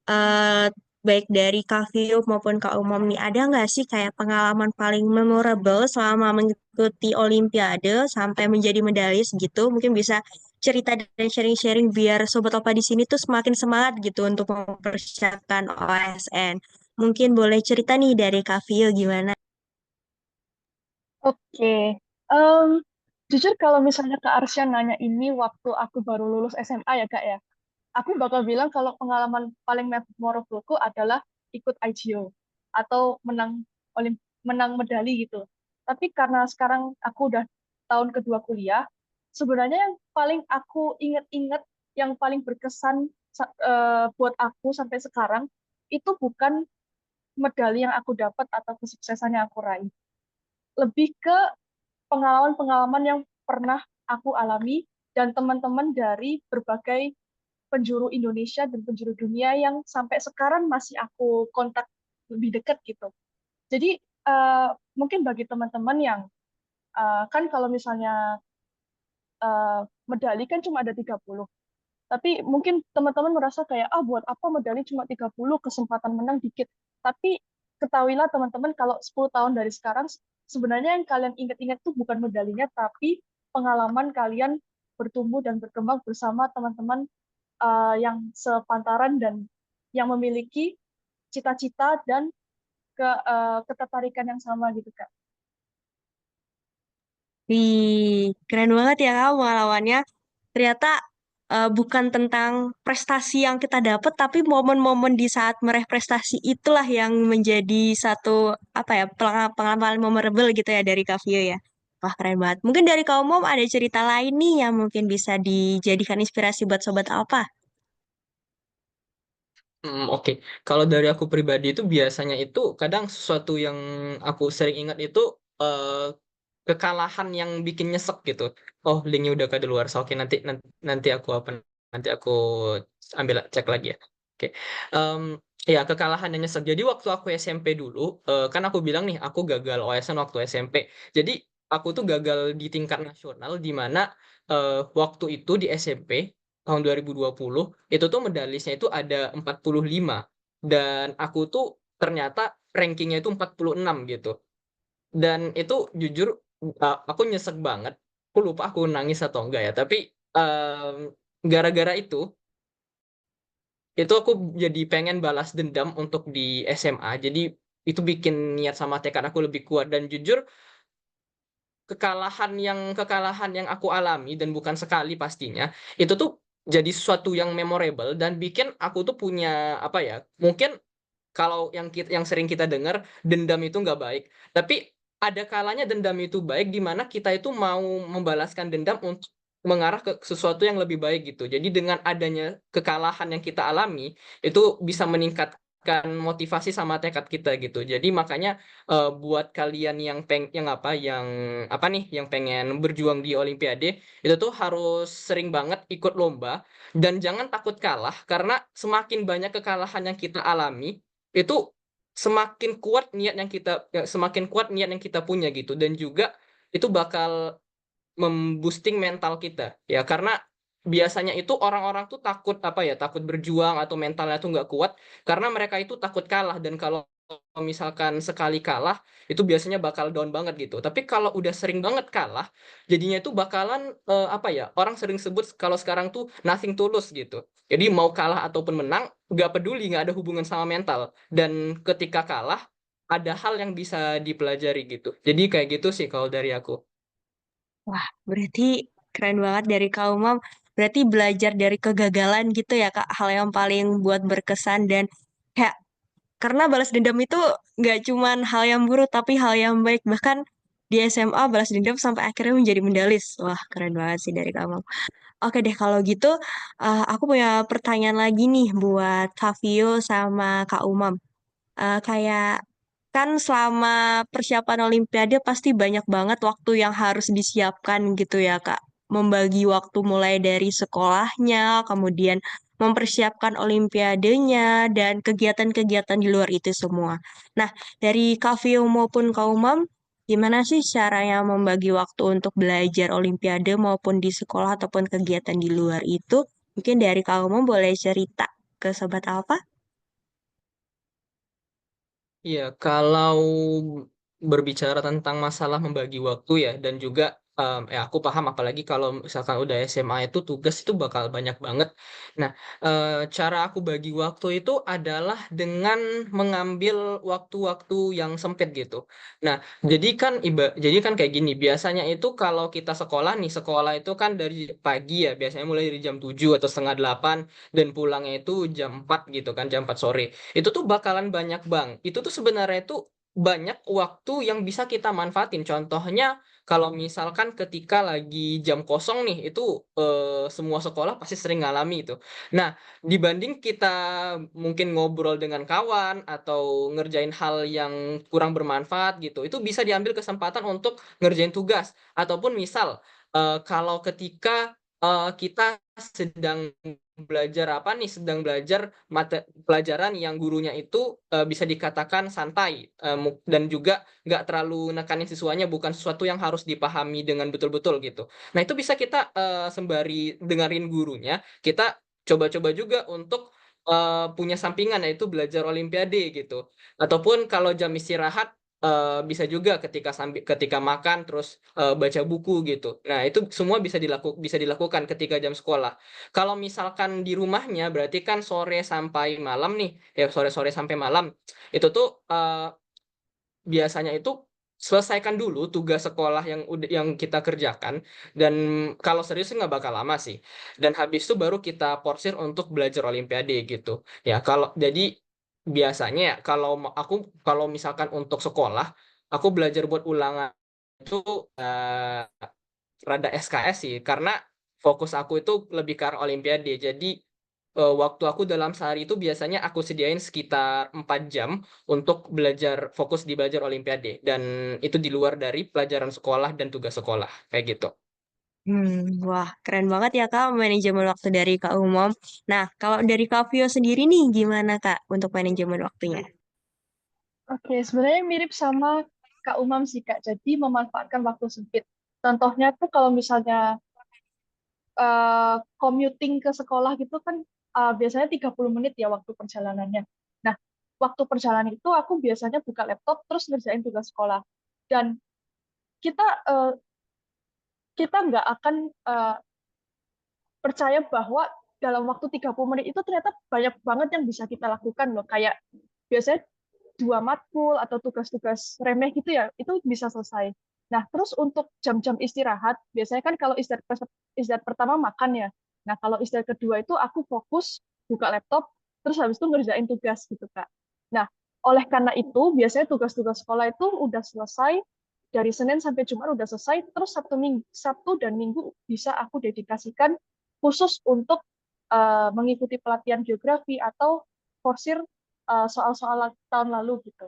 eh baik dari Kak Vio maupun Kak Umum nih, ada nggak sih kayak pengalaman paling memorable selama mengikuti Olimpiade sampai menjadi medalis gitu? Mungkin bisa cerita dan sharing-sharing biar Sobat Opa di sini tuh semakin semangat gitu untuk mempersiapkan OSN. Mungkin boleh cerita nih dari Kak Vio gimana? Oke, Em, jujur kalau misalnya Kak Arsya nanya ini waktu aku baru lulus SMA ya Kak ya, aku bakal bilang kalau pengalaman paling memorableku adalah ikut IGO atau menang medali gitu. Tapi karena sekarang aku udah tahun kedua kuliah, sebenarnya yang paling aku inget-inget, yang paling berkesan buat aku sampai sekarang itu bukan medali yang aku dapat atau kesuksesan yang aku raih, lebih ke pengalaman-pengalaman yang pernah aku alami dan teman-teman dari berbagai penjuru Indonesia dan penjuru dunia yang sampai sekarang masih aku kontak lebih dekat gitu. Jadi mungkin bagi teman-teman yang kan kalau misalnya eh, medali kan cuma ada 30. Tapi mungkin teman-teman merasa kayak buat apa medali cuma 30, kesempatan menang dikit. Tapi ketahuilah teman-teman kalau 10 tahun dari sekarang sebenarnya yang kalian ingat-ingat tuh bukan medalinya tapi pengalaman kalian bertumbuh dan berkembang bersama teman-teman yang sepantaran dan yang memiliki cita-cita dan ketertarikan yang sama gitu Kak. Wih, keren banget ya kamu pengalamannya. Ternyata bukan tentang prestasi yang kita dapat, tapi momen-momen di saat meraih prestasi itulah yang menjadi satu apa ya pengalaman memorable gitu ya dari Kak Vio ya. Wah keren banget. Mungkin dari kamu Mom ada cerita lain nih yang mungkin bisa dijadikan inspirasi buat sobat apa? Oke. Kalau dari aku pribadi itu biasanya itu kadang sesuatu yang aku sering ingat itu kekalahan yang bikin nyesek gitu. Oh, linknya udah kadaluarsa. Oke, nanti aku nanti aku ambil cek lagi ya. Oke. Em, ya, kekalahan yang nyesek. Jadi waktu aku SMP dulu, kan aku bilang nih aku gagal OSN waktu SMP. Jadi aku tuh gagal di tingkat nasional di mana waktu itu di SMP tahun 2020 itu tuh medalisnya itu ada 45 dan aku tuh ternyata rankingnya itu 46 gitu. Dan itu jujur aku nyesek banget. Aku lupa aku nangis atau enggak ya. Tapi em, gara-gara itu aku jadi pengen balas dendam untuk di SMA. Jadi itu bikin niat sama tekad aku lebih kuat. Dan jujur kekalahan yang aku alami dan bukan sekali pastinya itu tuh jadi sesuatu yang memorable dan bikin aku tuh punya apa ya? Mungkin kalau yang sering kita dengar dendam itu nggak baik, tapi ada kalanya dendam itu baik di mana kita itu mau membalaskan dendam untuk mengarah ke sesuatu yang lebih baik gitu. Jadi dengan adanya kekalahan yang kita alami itu bisa meningkatkan motivasi sama tekad kita gitu. Jadi makanya buat kalian yang nih yang pengen berjuang di Olimpiade itu tuh harus sering banget ikut lomba dan jangan takut kalah karena semakin banyak kekalahan yang kita alami itu semakin kuat niat yang kita punya gitu dan juga itu bakal memboosting mental kita ya karena biasanya itu orang-orang tuh takut berjuang atau mentalnya tuh nggak kuat karena mereka itu takut kalah dan kalau misalkan sekali kalah itu biasanya bakal down banget gitu tapi kalau udah sering banget kalah jadinya itu bakalan orang sering sebut kalau sekarang tuh nothing tulus gitu jadi mau kalah ataupun menang nggak peduli nggak ada hubungan sama mental dan ketika kalah ada hal yang bisa dipelajari gitu jadi kayak gitu sih kalau dari aku. Wah, berarti keren banget dari Kak Umam. Berarti belajar dari kegagalan gitu ya Kak, hal yang paling buat berkesan dan kayak karena balas dendam itu nggak cuman hal yang buruk tapi hal yang baik. Bahkan di SMA balas dendam sampai akhirnya menjadi medalis. Wah, keren banget sih dari Kak Umam. Oke deh kalau gitu, aku punya pertanyaan lagi nih buat Kak Vio sama Kak Umam. Kayak kan selama persiapan Olimpiade pasti banyak banget waktu yang harus disiapkan gitu ya Kak. Membagi waktu mulai dari sekolahnya, kemudian mempersiapkan Olimpiadenya, dan kegiatan-kegiatan di luar itu semua. Nah, dari Kak Vio maupun Kak Umam, gimana sih caranya membagi waktu untuk belajar Olimpiade maupun di sekolah ataupun kegiatan di luar itu? Mungkin dari Kak Umam boleh cerita ke Sobat Alfa? Iya, kalau berbicara tentang masalah membagi waktu ya, dan juga aku paham apalagi kalau misalkan udah SMA itu tugas itu bakal banyak banget. Nah, cara aku bagi waktu itu adalah dengan mengambil waktu-waktu yang sempit gitu. Nah, jadi kan kayak gini, biasanya itu kalau kita sekolah nih, sekolah itu kan dari pagi ya, biasanya mulai dari jam 7 atau setengah 8 dan pulangnya itu jam 4 gitu kan, jam 4 sore itu tuh bakalan banyak bang. Itu tuh sebenarnya itu banyak waktu yang bisa kita manfaatin. Contohnya kalau misalkan ketika lagi jam kosong nih, itu semua sekolah pasti sering ngalami itu. Nah, dibanding kita mungkin ngobrol dengan kawan atau ngerjain hal yang kurang bermanfaat gitu, itu bisa diambil kesempatan untuk ngerjain tugas. Ataupun misal kalau ketika kita sedang sedang belajar pelajaran yang gurunya itu bisa dikatakan santai dan juga nggak terlalu nekanin siswanya bukan sesuatu yang harus dipahami dengan betul-betul gitu. Nah itu bisa kita sembari dengerin gurunya kita coba-coba juga untuk punya sampingan yaitu belajar Olimpiade gitu. Ataupun kalau jam istirahat bisa juga ketika makan terus baca buku gitu. Nah, itu semua bisa dilakukan ketika jam sekolah. Kalau misalkan di rumahnya berarti kan sore sampai malam nih, ya sore-sore sampai malam. Itu tuh biasanya itu selesaikan dulu tugas sekolah yang kita kerjakan dan kalau serius sih nggak bakal lama sih. Dan habis itu baru kita porsir untuk belajar Olimpiade gitu. Ya, kalau jadi biasanya ya kalau misalkan untuk sekolah aku belajar buat ulangan itu rada SKS sih karena fokus aku itu lebih ke arah Olimpiade. Jadi waktu aku dalam sehari itu biasanya aku sediain sekitar 4 jam untuk fokus di belajar Olimpiade, dan itu di luar dari pelajaran sekolah dan tugas sekolah kayak gitu. Wah, keren banget ya Kak manajemen waktu dari Kak Umum. Nah, kalau dari Kak Vio sendiri nih gimana Kak untuk manajemen waktunya? Oke, sebenarnya mirip sama Kak Umam sih, Kak. Jadi memanfaatkan waktu sempit. Contohnya tuh kalau misalnya commuting ke sekolah gitu kan biasanya 30 menit ya waktu perjalanannya. Nah, waktu perjalanan itu aku biasanya buka laptop terus ngerjain tugas sekolah. Dan kita eh, kita nggak akan eh, percaya bahwa dalam waktu 30 menit itu ternyata banyak banget yang bisa kita lakukan loh. Kayak biasanya 2 matkul atau tugas-tugas remeh gitu ya, itu bisa selesai. Nah, terus untuk jam-jam istirahat, biasanya kan kalau istirahat pertama makan ya. Nah, kalau istirahat kedua itu aku fokus buka laptop, terus habis itu ngerjain tugas gitu, Kak. Nah, oleh karena itu, biasanya tugas-tugas sekolah itu udah selesai, dari Senin sampai Jumat udah selesai, terus Sabtu dan Minggu bisa aku dedikasikan khusus untuk mengikuti pelatihan geografi atau forsir soal-soal tahun lalu gitu.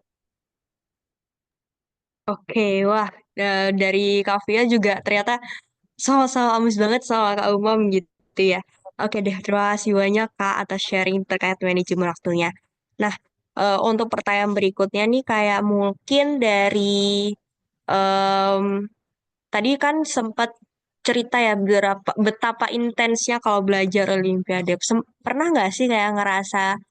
Oke, wah dari Kak Vio juga ternyata sama-sama amus banget sama Kak Umum gitu ya. Oke deh, terima kasih banyak Kak atas sharing terkait manajemen waktunya. Nah, untuk pertanyaan berikutnya nih kayak mungkin dari em, tadi kan sempat cerita ya betapa intensnya kalau belajar Olimpiade. Pernah nggak sih kayak ngerasa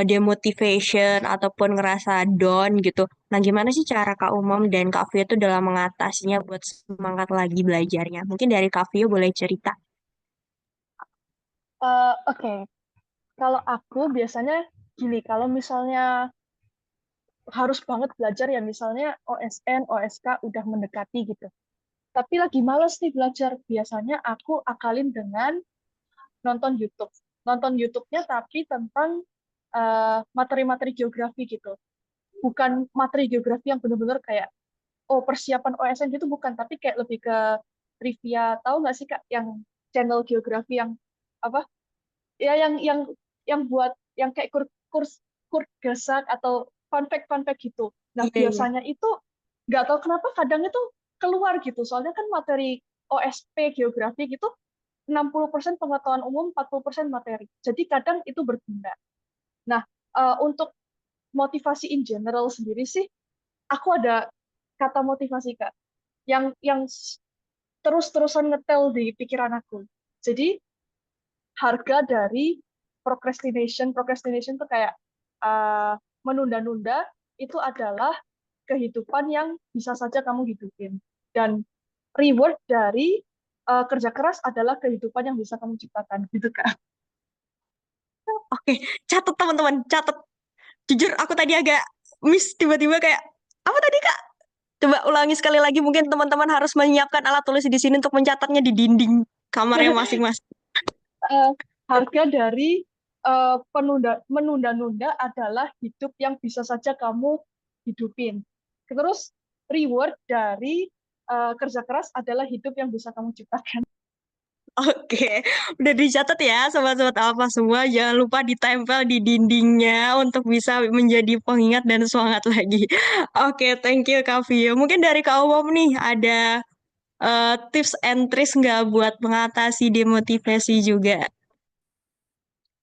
demotivation ataupun ngerasa down gitu? Nah, gimana sih cara Kak Umum dan Kak Vio itu dalam mengatasinya buat semangat lagi belajarnya? Mungkin dari Kak Vio boleh cerita. Oke, kalau aku biasanya gini, kalau misalnya harus banget belajar ya misalnya OSN, OSK udah mendekati gitu. Tapi lagi males nih belajar, biasanya aku akalin dengan nonton YouTube. Nonton YouTube-nya tapi tentang materi-materi geografi gitu. Bukan materi geografi yang benar-benar kayak oh persiapan OSN gitu bukan, tapi kayak lebih ke trivia. Tahu nggak sih Kak yang channel geografi yang apa? Ya yang buat yang kayak kurs kurs gasak atau fun fact gitu. Nah, Iya, iya. biasanya itu nggak tahu kenapa kadang itu keluar gitu. Soalnya kan materi OSP geografi gitu 60% pengetahuan umum, 40% materi. Jadi kadang itu berguna. Nah, untuk motivasi in general sendiri sih, aku ada kata motivasi Kak, yang terus-terusan ngetel di pikiran aku. Jadi harga dari procrastination, procrastination itu kayak uh, menunda-nunda itu adalah kehidupan yang bisa saja kamu hidupin. Dan reward dari kerja keras adalah kehidupan yang bisa kamu ciptakan, gitu Kak. Oke, catat teman-teman, catat. Jujur aku tadi agak miss tiba-tiba kayak apa tadi Kak? Coba ulangi sekali lagi mungkin teman-teman harus menyiapkan alat tulis di sini untuk mencatatnya di dinding kamarnya masing-masing. uh, harga dari menunda-nunda adalah hidup yang bisa saja kamu hidupin. Terus reward dari kerja keras adalah hidup yang bisa kamu ciptakan. Oke, udah dicatat ya sobat-sobat apa semua. Jangan lupa ditempel di dindingnya untuk bisa menjadi pengingat dan semangat lagi. Oke, thank you Kak Vio. Mungkin dari Kak Umum nih ada tips and tricks nggak buat mengatasi demotivasi juga?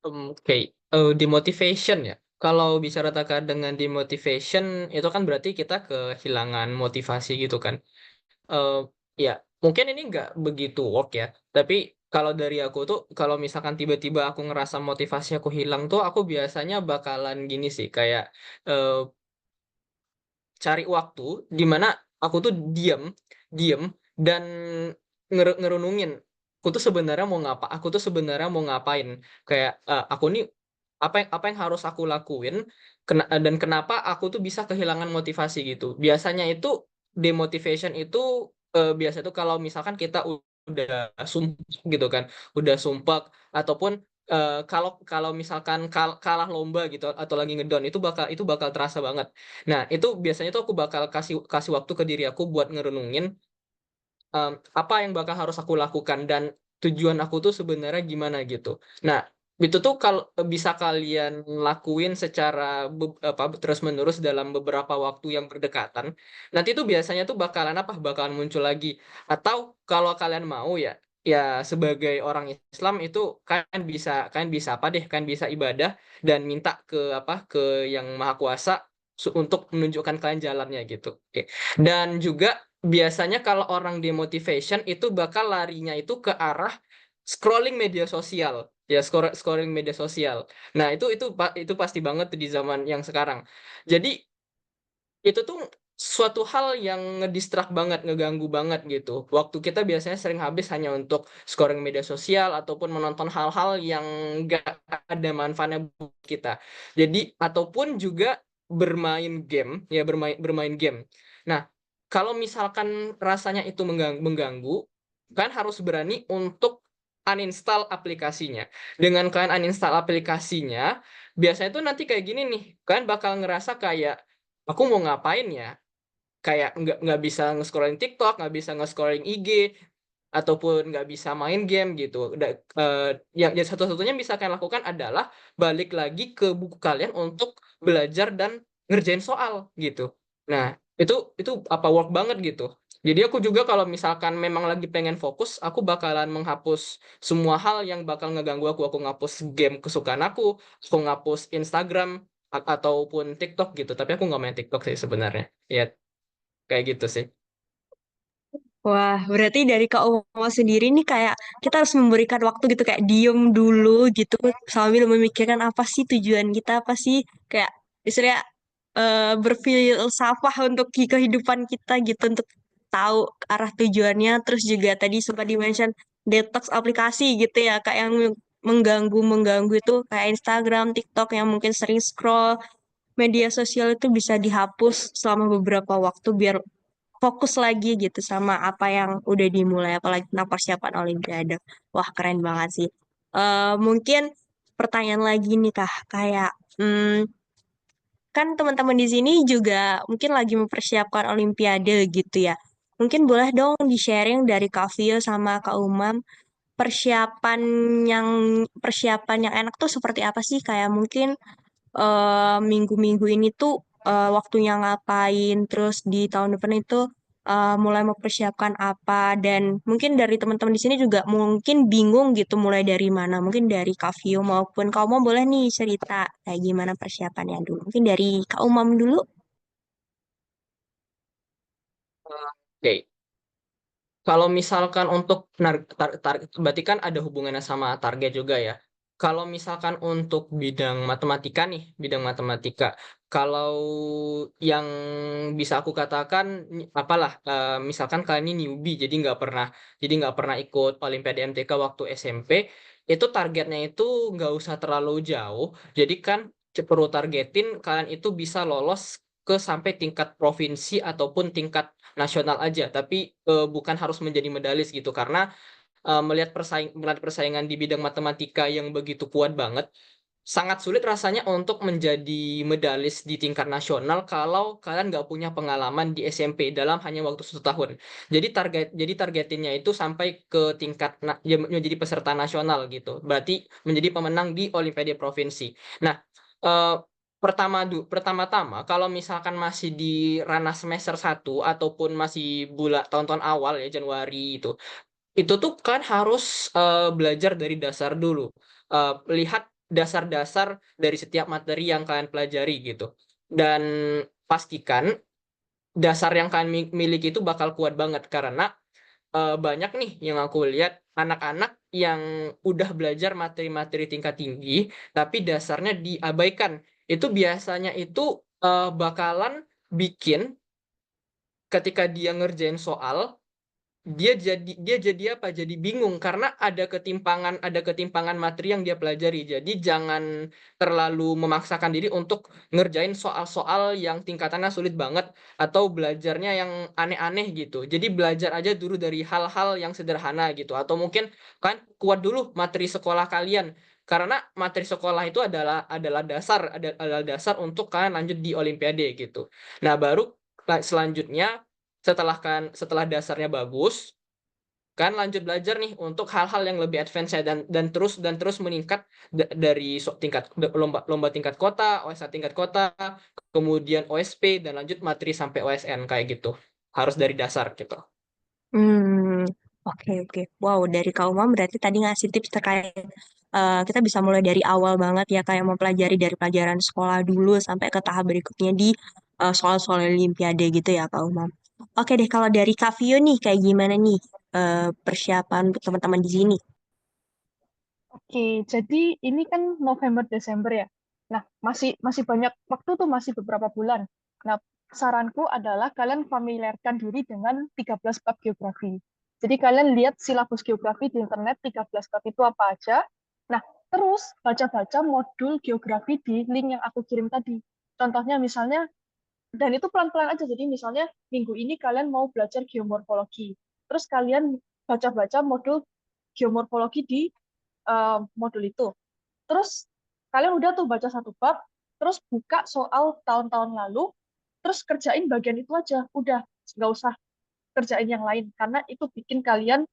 Oke, demotivation ya. Kalau bicara terkait dengan demotivation, itu kan berarti kita kehilangan motivasi gitu kan. Eh, ya, mungkin ini nggak begitu work ya. Tapi kalau dari aku tuh, kalau misalkan tiba-tiba aku ngerasa motivasi aku hilang tuh, aku biasanya bakalan gini sih, kayak eh, cari waktu di mana aku tuh diem dan ngerunungin aku tuh sebenarnya mau ngapain, kayak aku nih apa yang harus aku lakuin, dan kenapa aku tuh bisa kehilangan motivasi gitu. Biasanya itu demotivation itu biasa tuh kalau misalkan kita udah sumpah gitu kan, udah sumpah, ataupun kalau kalau misalkan kalah lomba gitu atau lagi ngedown, itu bakal terasa banget. Nah, itu biasanya tuh aku bakal kasih kasih waktu ke diri aku buat ngerenungin apa yang bakal harus aku lakukan dan tujuan aku tuh sebenarnya gimana gitu. Nah, itu tuh kalau bisa kalian lakuin secara terus-menerus dalam beberapa waktu yang berdekatan, nanti tuh biasanya tuh bakalan muncul lagi. Atau kalau kalian mau ya, ya sebagai orang Islam itu kalian bisa apa deh, kalian bisa ibadah dan minta ke yang Maha Kuasa untuk menunjukkan kalian jalannya gitu. Oke. Dan juga biasanya kalau orang demotivation itu bakal larinya itu ke arah scrolling media sosial, ya scrolling media sosial. Nah itu pasti banget tuh di zaman yang sekarang. Jadi itu tuh suatu hal yang ngedistract banget, ngeganggu banget gitu. Waktu kita biasanya sering habis hanya untuk scrolling media sosial ataupun menonton hal-hal yang gak ada manfaatnya buat kita. Jadi ataupun juga bermain game, ya bermain game. Nah, kalau misalkan rasanya itu mengganggu, kan harus berani untuk uninstall aplikasinya. Dengan kalian uninstall aplikasinya, biasanya tuh nanti kayak gini nih, kalian bakal ngerasa kayak aku mau ngapain ya? Kayak nggak bisa nge-scrolling TikTok, nggak bisa nge-scrolling IG, ataupun nggak bisa main game gitu. Yang satu-satunya bisa kalian lakukan adalah balik lagi ke buku kalian untuk belajar dan ngerjain soal gitu. Nah, itu apa work banget gitu. Jadi aku juga kalau misalkan memang lagi pengen fokus, aku bakalan menghapus semua hal yang bakal ngeganggu aku. Aku ngapus game kesukaan aku ngapus Instagram ataupun TikTok gitu. Tapi aku nggak main TikTok sih sebenarnya. Ya, kayak gitu sih. Wah, berarti dari Kak Uma sendiri nih kayak kita harus memberikan waktu gitu kayak diem dulu gitu sambil memikirkan apa sih tujuan kita, apa sih kayak istilahnya berfilsafah untuk kehidupan kita gitu untuk tahu arah tujuannya. Terus juga tadi sempat di-mention detox aplikasi gitu ya, kayak yang mengganggu itu kayak Instagram, TikTok yang mungkin sering scroll media sosial itu bisa dihapus selama beberapa waktu biar fokus lagi gitu sama apa yang udah dimulai apalagi tentang persiapan Olimpiade. Wah, keren banget sih. Mungkin pertanyaan lagi nih Kak, kayak kan teman-teman di sini juga mungkin lagi mempersiapkan Olimpiade gitu ya. Mungkin boleh dong di-sharing dari Kak Vio sama Kak Umam persiapan yang persiapan yang enak tuh seperti apa sih? Kayak mungkin minggu-minggu ini tuh waktunya ngapain, terus di tahun depan itu mulai mempersiapkan apa, dan mungkin dari teman-teman di sini juga mungkin bingung gitu mulai dari mana, mungkin dari Kak Vio maupun Kak Umam boleh nih cerita kayak gimana persiapannya dulu. Mungkin dari Kak Umam dulu. Oke. Kalau misalkan untuk berarti kan ada hubungannya sama target juga ya. Kalau misalkan untuk bidang matematika nih, bidang matematika, kalau yang bisa aku katakan apalah, misalkan kalian ini newbie, jadi nggak pernah ikut Olimpiade MTK waktu SMP, itu targetnya itu nggak usah terlalu jauh. Jadi kan perlu targetin kalian itu bisa lolos ke sampai tingkat provinsi ataupun tingkat nasional aja, tapi bukan harus menjadi medalis gitu karena melihat persaingan di bidang matematika yang begitu kuat banget, sangat sulit rasanya untuk menjadi medalis di tingkat nasional kalau kalian nggak punya pengalaman di SMP dalam hanya waktu 1 tahun. Jadi targetinnya itu sampai ke tingkat ya, menjadi peserta nasional gitu. Berarti menjadi pemenang di Olimpiade provinsi. Nah, eh, pertama-tama kalau misalkan masih di ranah semester 1 ataupun masih tahun-tahun awal ya Januari itu tuh kan harus belajar dari dasar dulu. Lihat dasar-dasar dari setiap materi yang kalian pelajari gitu. Dan pastikan dasar yang kalian miliki itu bakal kuat banget karena banyak nih yang aku lihat anak-anak yang udah belajar materi-materi tingkat tinggi tapi dasarnya diabaikan. Itu biasanya itu bakalan bikin ketika dia ngerjain soal dia jadi apa? Jadi bingung karena ada ketimpangan materi yang dia pelajari. Jadi jangan terlalu memaksakan diri untuk ngerjain soal-soal yang tingkatannya sulit banget atau belajarnya yang aneh-aneh gitu. Jadi belajar aja dulu dari hal-hal yang sederhana gitu atau mungkin kan kuat dulu materi sekolah kalian. Karena materi sekolah itu adalah dasar untuk kalian lanjut di Olimpiade gitu. Nah, baru selanjutnya setelah dasarnya bagus, kan lanjut belajar nih untuk hal-hal yang lebih advance ya, dan terus meningkat dari tingkat lomba lomba tingkat kota, OSA tingkat kota, kemudian OSP dan lanjut materi sampai OSN kayak gitu. Harus dari dasar gitu. Hmm, oke oke. Wow, dari Kak Umam berarti tadi ngasih tips terkait kita bisa mulai dari awal banget ya kayak mempelajari dari pelajaran sekolah dulu sampai ke tahap berikutnya di soal-soal Olimpiade gitu ya Kak Umam. Oke deh, kalau dari Kak Vio nih kayak gimana nih persiapan untuk teman-teman di sini? Oke, jadi ini kan November Desember ya. Nah, masih masih banyak waktu tuh, masih beberapa bulan. Nah, saranku adalah kalian familiarkan diri dengan 13 bab geografi. Jadi kalian lihat silabus geografi di internet 13 bab itu apa aja. Nah, terus baca-baca modul geografi di link yang aku kirim tadi. Contohnya misalnya, dan itu pelan-pelan aja. Jadi misalnya minggu ini kalian mau belajar geomorfologi. Terus kalian baca-baca modul geomorfologi di modul itu. Terus kalian udah tuh baca satu bab, terus buka soal tahun-tahun lalu, terus kerjain bagian itu aja. Udah, nggak usah kerjain yang lain karena itu bikin kalian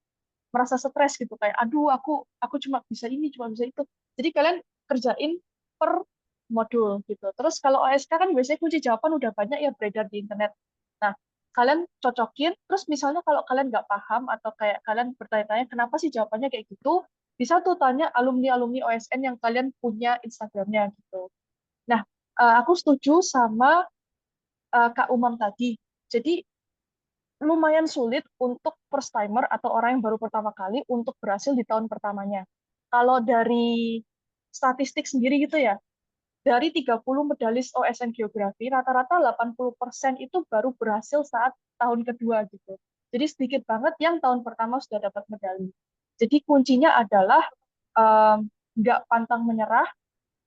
merasa stres gitu kayak aduh aku cuma bisa ini, cuma bisa itu. Jadi kalian kerjain per modul gitu. Terus kalau OSK kan biasanya kunci jawaban udah banyak ya beredar di internet. Nah, kalian cocokin, terus misalnya kalau kalian nggak paham atau kayak kalian bertanya-tanya kenapa sih jawabannya kayak gitu, bisa tuh tanya alumni-alumni OSN yang kalian punya Instagramnya gitu. Nah, aku setuju sama Kak Umam tadi. Jadi lumayan sulit untuk first timer atau orang yang baru pertama kali untuk berhasil di tahun pertamanya. Kalau dari statistik sendiri gitu ya, dari 30 medalis OSN Geografi, rata-rata 80% itu baru berhasil saat tahun kedua gitu. Jadi sedikit banget yang tahun pertama sudah dapat medali. Jadi kuncinya adalah nggak pantang menyerah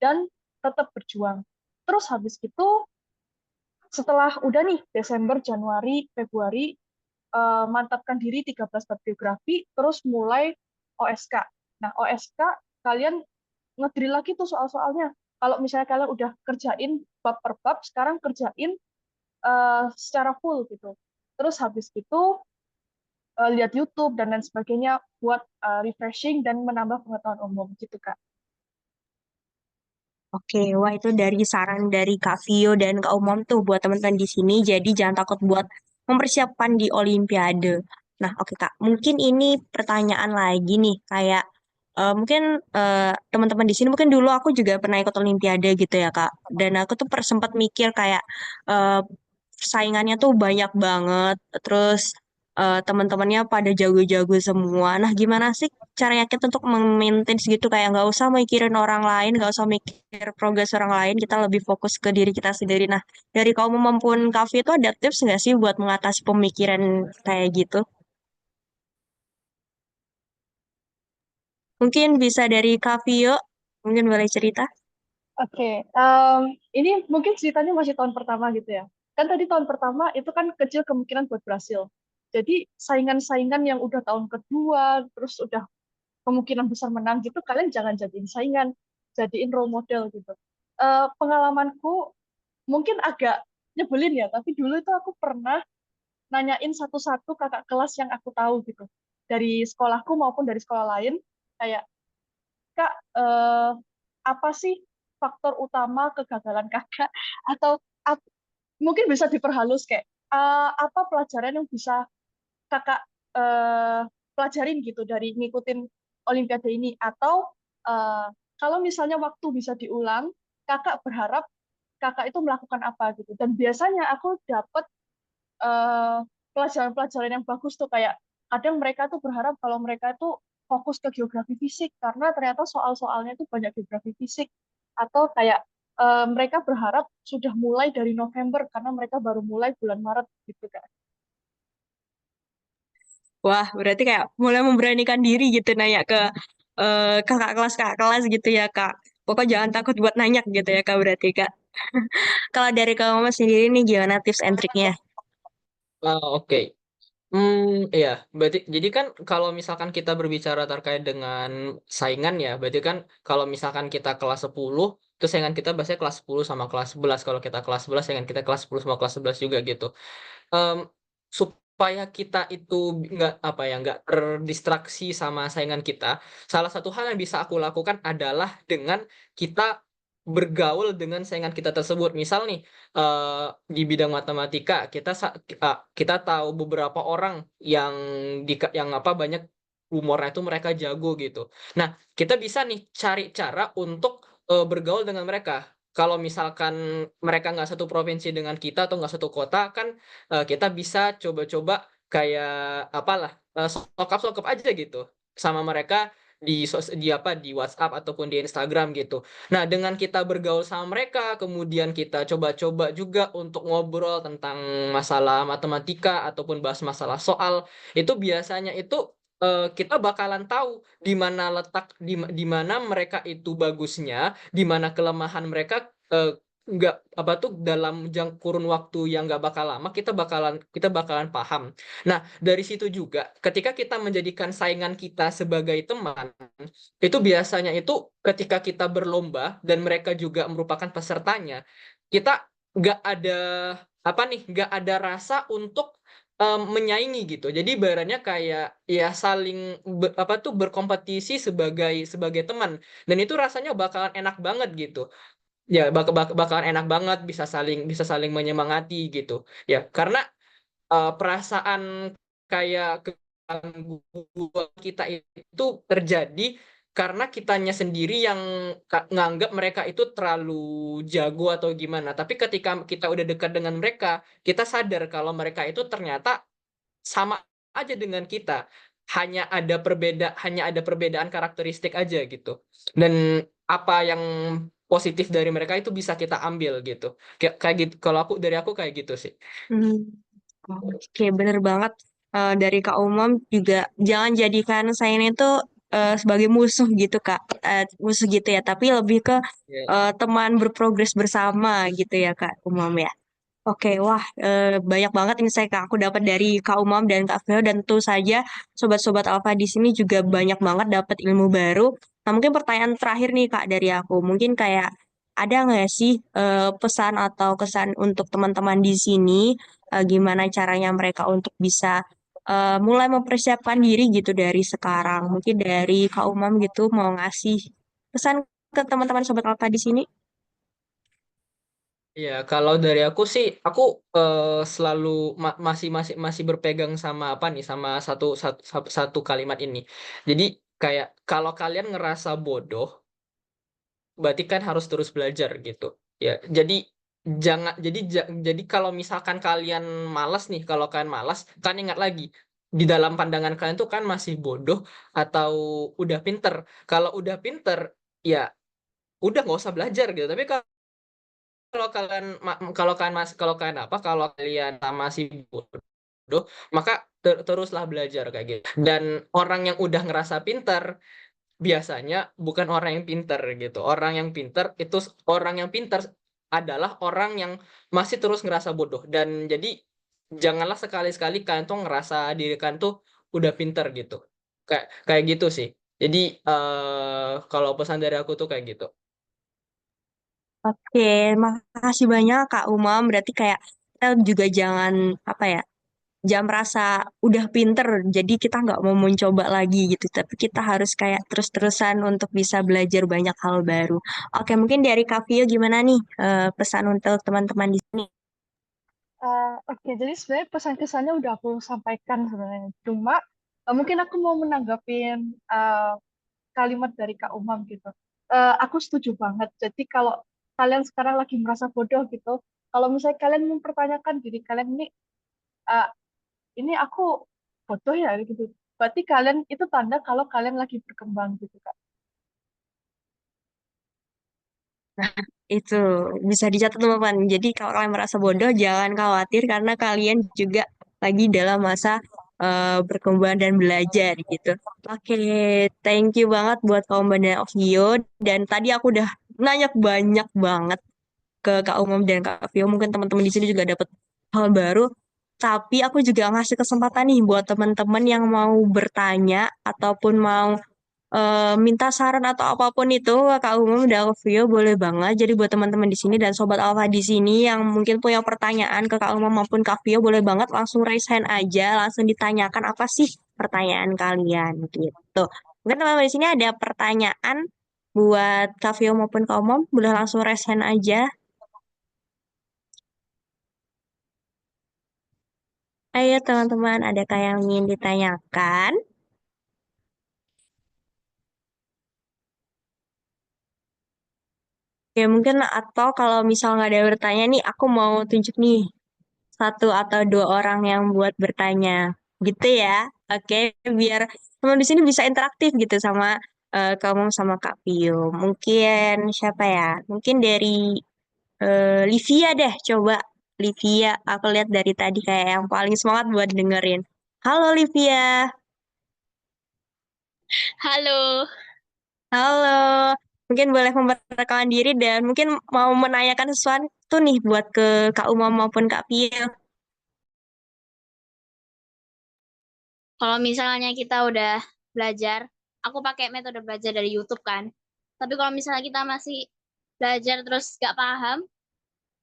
dan tetap berjuang. Terus habis itu, setelah udah nih Desember, Januari, Februari, mantapkan diri 13 bab geografi, terus mulai OSK. Nah, OSK kalian ngedrill lagi tuh soal-soalnya. Kalau misalnya kalian udah kerjain bab per bab, sekarang kerjain secara full gitu. Terus habis itu lihat YouTube dan lain sebagainya buat refreshing dan menambah pengetahuan umum gitu, Kak. Oke, wah itu dari saran dari Kak Vio dan Kak Umam tuh buat teman-teman di sini. Jadi jangan takut buat mempersiapkan di Olimpiade. Nah, oke Kak, mungkin ini pertanyaan lagi nih, kayak mungkin teman-teman di sini mungkin dulu aku juga pernah ikut Olimpiade gitu ya Kak. Dan aku tuh sempat mikir kayak eh, saingannya tuh banyak banget. Terus teman-temannya pada jago-jago semua. Nah, gimana sih caranya kita untuk memaintain segitu kayak nggak usah mikirin orang lain, nggak usah mikir progres orang lain, kita lebih fokus ke diri kita sendiri. Nah, dari kamu maupun Kavi itu ada tips nggak sih buat mengatasi pemikiran kayak gitu? Mungkin bisa dari Kavio, mungkin boleh cerita. Oke, ini mungkin ceritanya masih tahun pertama gitu ya. Kan tadi tahun pertama itu kan kecil kemungkinan buat berhasil. Jadi saingan-saingan yang udah tahun kedua, terus udah kemungkinan besar menang gitu, kalian jangan jadiin saingan, jadiin role model gitu. Pengalamanku mungkin agak nyebelin ya, tapi dulu itu aku pernah nanyain satu-satu kakak kelas yang aku tahu gitu. Dari sekolahku maupun dari sekolah lain, kayak, Kak, apa sih faktor utama kegagalan kakak? Atau ap- mungkin bisa diperhalus kayak, apa pelajaran yang bisa kakak eh, pelajarin gitu dari ngikutin Olimpiade ini? Atau eh, kalau misalnya waktu bisa diulang, kakak berharap kakak itu melakukan apa gitu. Dan biasanya aku dapat eh, pelajaran-pelajaran yang bagus tuh kayak kadang mereka tuh berharap kalau mereka itu fokus ke geografi fisik karena ternyata soal-soalnya itu banyak geografi fisik atau kayak mereka berharap sudah mulai dari November karena mereka baru mulai bulan Maret gitu kan. Wah, berarti kayak mulai memberanikan diri gitu nanya ke kakak kelas gitu ya Kak. Pokoknya jangan takut buat nanya gitu ya Kak berarti Kak. Kalau dari kamu sendiri nih gimana tips and triknya? Oke. Iya, berarti jadi kan kalau misalkan kita berbicara terkait dengan saingan ya, berarti kan kalau misalkan kita kelas 10, itu saingan kita biasanya kelas 10 sama kelas 11. Kalau kita kelas 11, saingan kita kelas 10 sama kelas 11 juga gitu. Em, supaya kita itu nggak apa ya nggak terdistraksi sama saingan kita, salah satu hal yang bisa aku lakukan adalah dengan kita bergaul dengan saingan kita tersebut. Misal nih di bidang matematika kita tahu beberapa orang yang yang apa banyak humornya itu mereka jago gitu. Nah, kita bisa nih cari cara untuk bergaul dengan mereka. Kalau misalkan mereka nggak satu provinsi dengan kita atau nggak satu kota kan kita bisa coba-coba kayak apalah sokap-sokap aja gitu sama mereka di apa di WhatsApp ataupun di Instagram gitu. Nah, dengan kita bergaul sama mereka, kemudian kita coba-coba juga untuk ngobrol tentang masalah matematika ataupun bahas masalah soal, itu biasanya itu kita bakalan tahu di mana letak di mana mereka itu bagusnya, di mana kelemahan mereka nggak apa tuh dalam kurun waktu yang nggak bakal lama kita bakalan paham. Nah, dari situ juga ketika kita menjadikan saingan kita sebagai teman, itu biasanya itu ketika kita berlomba dan mereka juga merupakan pesertanya, kita nggak ada apa nih, nggak ada rasa untuk menyaingi gitu. Jadi ibaratnya kayak ya saling apa tuh berkompetisi sebagai sebagai teman dan itu rasanya bakalan enak banget gitu. Ya bakalan enak banget bisa saling menyemangati gitu. Ya, karena perasaan kayak gangguan kita itu terjadi karena kitanya sendiri yang nganggap mereka itu terlalu jago atau gimana. Tapi ketika kita udah dekat dengan mereka, kita sadar kalau mereka itu ternyata sama aja dengan kita. Hanya ada perbedaan karakteristik aja gitu. Dan apa yang positif dari mereka itu bisa kita ambil gitu. Kayak gitu. Kalau dari aku kayak gitu sih. Hmm. Oke, bener banget. Dari Kak Umam juga jangan jadikan saya ini tuh sebagai musuh gitu Kak. Musuh gitu ya, tapi lebih ke Ya. teman berprogres bersama gitu ya Kak Umam ya. Oke, wah banyak banget insight Kak aku dapat dari Kak Umam dan Kak Vero dan tentu saja sobat-sobat Alfa di sini juga banyak banget dapat ilmu baru. Nah, mungkin pertanyaan terakhir nih Kak dari aku. Mungkin kayak ada nggak sih pesan atau kesan untuk teman-teman di sini gimana caranya mereka untuk bisa mulai mempersiapkan diri gitu dari sekarang. Mungkin dari Kak Umam gitu mau ngasih pesan ke teman-teman sobat Alfa di sini. Ya, kalau dari aku sih, aku selalu masih berpegang sama apa nih, sama satu kalimat ini. Jadi kayak kalau kalian ngerasa bodoh, berarti kan harus terus belajar gitu. Ya, jadi jadi kalau misalkan kalian malas nih, kalau kalian malas, kan ingat lagi di dalam pandangan kalian tuh kan masih bodoh atau udah pinter. Kalau udah pinter, ya udah nggak usah belajar gitu. Tapi kalau kalian kalau kalian apa kalau kalian masih bodoh maka teruslah belajar kayak gitu dan orang yang udah ngerasa pintar biasanya bukan orang yang pintar gitu orang yang pintar adalah orang yang masih terus ngerasa bodoh dan jadi janganlah sekali-sekali kalian tuh ngerasa diri kalian tuh udah pintar gitu kayak kayak gitu sih jadi kalau pesan dari aku tuh kayak gitu. Oke, makasih banyak Kak Umam. Berarti kayak kita juga jangan apa ya, jangan merasa udah pinter, jadi kita nggak mau mencoba lagi gitu. Tapi kita harus kayak terus-terusan untuk bisa belajar banyak hal baru. Oke, mungkin dari Kak Vio gimana nih pesan untuk teman-teman di sini? Oke, jadi sebenarnya pesan kesannya udah aku sampaikan sebenarnya. Cuma mungkin aku mau menanggapin eh, kalimat dari Kak Umam gitu. Aku setuju banget. Jadi kalau kalian sekarang lagi merasa bodoh gitu, kalau misalnya kalian mempertanyakan diri kalian eh, ini aku bodoh ya gitu. Berarti kalian itu tanda kalau kalian lagi berkembang gitu Kak. Itu bisa dicatat teman-teman. Jadi kalau kalian merasa bodoh, jangan khawatir karena kalian juga lagi dalam masa berkembang dan belajar gitu. Oke, thank you banget buat kaum dan Ovio. Dan tadi aku udah nanya banyak banget ke Kak Umum dan Kak Vio. Mungkin teman-teman di sini juga dapat hal baru. Tapi aku juga ngasih kesempatan nih buat teman-teman yang mau bertanya ataupun mau minta saran atau apapun itu ke Kak Umum dan Kak Vio boleh banget. Jadi buat teman-teman di sini dan Sobat Alfa di sini yang mungkin punya pertanyaan ke Kak Umum maupun Kak Vio boleh banget langsung raise hand aja, langsung ditanyakan apa sih pertanyaan kalian gitu. Mungkin teman-teman di sini ada pertanyaan buat Kak Vio maupun Kak Umum, boleh langsung raise hand aja. Ayo teman-teman, adakah yang ingin ditanyakan? Ya mungkin atau kalau misal nggak ada yang bertanya nih, aku mau tunjuk nih satu atau dua orang yang buat bertanya, gitu ya. Oke, biar teman di sini bisa interaktif gitu sama kamu sama Kak Pio. Mungkin siapa ya? Mungkin dari Livia deh, coba. Livia, aku lihat dari tadi kayak yang paling semangat buat dengerin. Halo Livia. Halo, Halo, mungkin boleh memperkenalkan diri dan mungkin mau menanyakan sesuatu nih buat ke Kak Uma maupun Kak Pia. kalau misalnya kita udah belajar, aku pakai metode belajar dari YouTube kan. Tapi kalau misalnya kita masih belajar terus gak paham,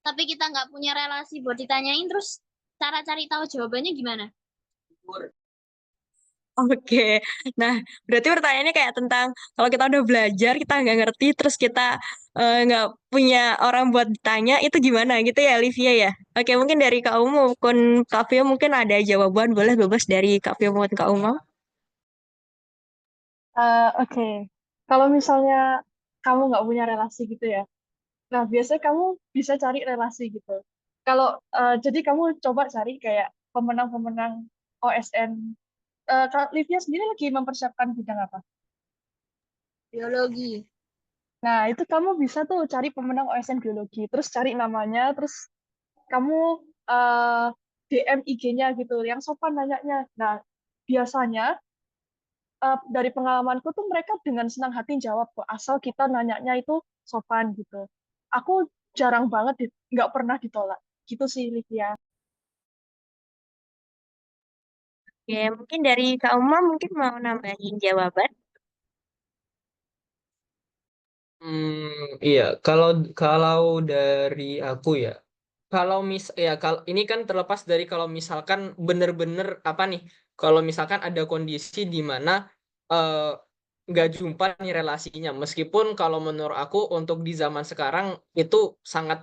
tapi kita nggak punya relasi buat ditanyain, terus cara cari tahu jawabannya gimana? Oke, nah berarti pertanyaannya kayak tentang kalau kita udah belajar, kita nggak ngerti, terus kita nggak punya orang buat ditanya, itu gimana gitu ya, Livia ya? Oke, mungkin dari Kak Uma maupun Kak Pia mungkin ada jawaban, boleh bebas dari Kak Pia maupun Kak Uma. Oke, kalau misalnya kamu nggak punya relasi gitu ya, nah biasanya kamu bisa cari relasi gitu. Kalau jadi kamu coba cari kayak pemenang-pemenang OSN. Kak Livia sendiri lagi mempersiapkan bidang apa? Biologi. Nah, itu kamu bisa tuh cari pemenang OSN biologi, terus cari namanya, terus kamu eh, DM IG-nya gitu, yang sopan nanyanya. Nah, biasanya dari pengalamanku tuh mereka dengan senang hati jawab kok, asal kita nanyanya itu sopan gitu. Aku jarang banget, nggak pernah ditolak. Gitu sih, Livia. Oke, mungkin dari Kak Uma mungkin mau nambahin jawaban. Iya, kalau kalau dari aku ya, kalau ya kalau ini kan terlepas dari kalau misalkan bener-bener apa nih, kalau misalkan ada kondisi di mana eh, nggak jumpa nih relasinya, meskipun kalau menurut aku untuk di zaman sekarang itu sangat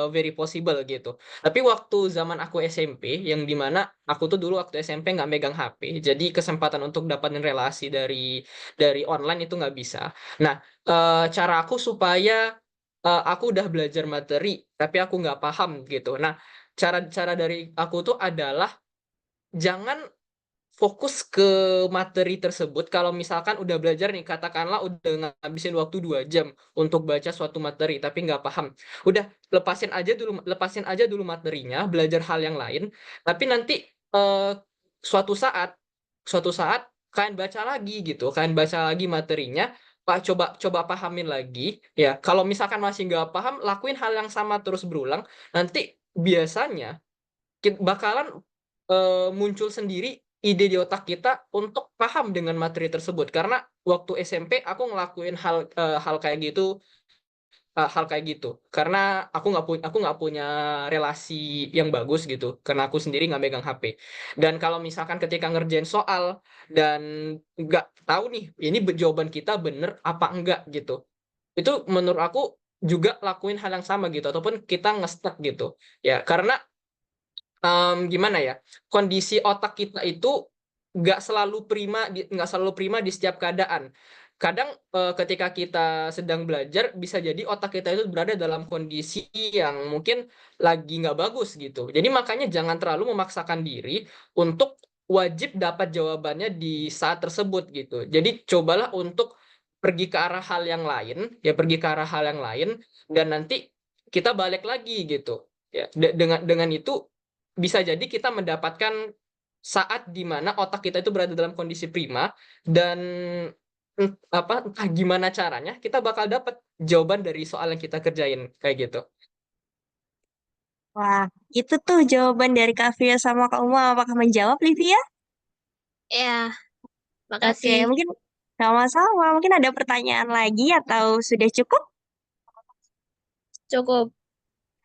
very possible gitu. Tapi waktu zaman aku SMP, yang dimana aku tuh dulu waktu SMP nggak megang HP, jadi kesempatan untuk dapatin relasi dari online itu nggak bisa. Nah, cara aku supaya aku udah belajar materi, tapi aku nggak paham gitu. Nah, cara-cara dari aku tuh adalah jangan fokus ke materi tersebut. Kalau misalkan udah belajar nih, katakanlah udah ngabisin waktu 2 jam untuk baca suatu materi, tapi nggak paham. Udah lepasin aja dulu materinya, belajar hal yang lain. Tapi nanti eh, suatu saat, suatu saat kalian baca lagi gitu, kalian baca lagi materinya. Pak, coba coba pahamin lagi ya. Kalau misalkan masih nggak paham, lakuin hal yang sama terus berulang. Nanti biasanya bakalan muncul sendiri ide di otak kita untuk paham dengan materi tersebut. Karena waktu SMP aku ngelakuin hal kayak gitu, karena aku nggak punya relasi yang bagus gitu, karena aku sendiri nggak megang HP. Dan kalau misalkan ketika ngerjain soal dan nggak tahu nih ini jawaban kita bener apa enggak gitu, itu menurut aku juga lakuin hal yang sama gitu, ataupun kita nge-stuck gitu ya. Karena gimana ya, kondisi otak kita itu nggak selalu prima di setiap keadaan. Kadang ketika kita sedang belajar bisa jadi otak kita itu berada dalam kondisi yang mungkin lagi nggak bagus gitu. Jadi makanya jangan terlalu memaksakan diri untuk wajib dapat jawabannya di saat tersebut gitu. Jadi cobalah untuk pergi ke arah hal yang lain, ya pergi ke arah hal yang lain, dan nanti kita balik lagi gitu. Ya, dengan itu bisa jadi kita mendapatkan saat di mana otak kita itu berada dalam kondisi prima, dan entah gimana caranya kita bakal dapat jawaban dari soal yang kita kerjain kayak gitu. Wah, itu tuh jawaban dari Kak Via sama Kak Uma. Apakah menjawab, Livia? Ya, Oke, makasih. mungkin Sama-sama. Mungkin ada pertanyaan lagi atau sudah cukup? Cukup.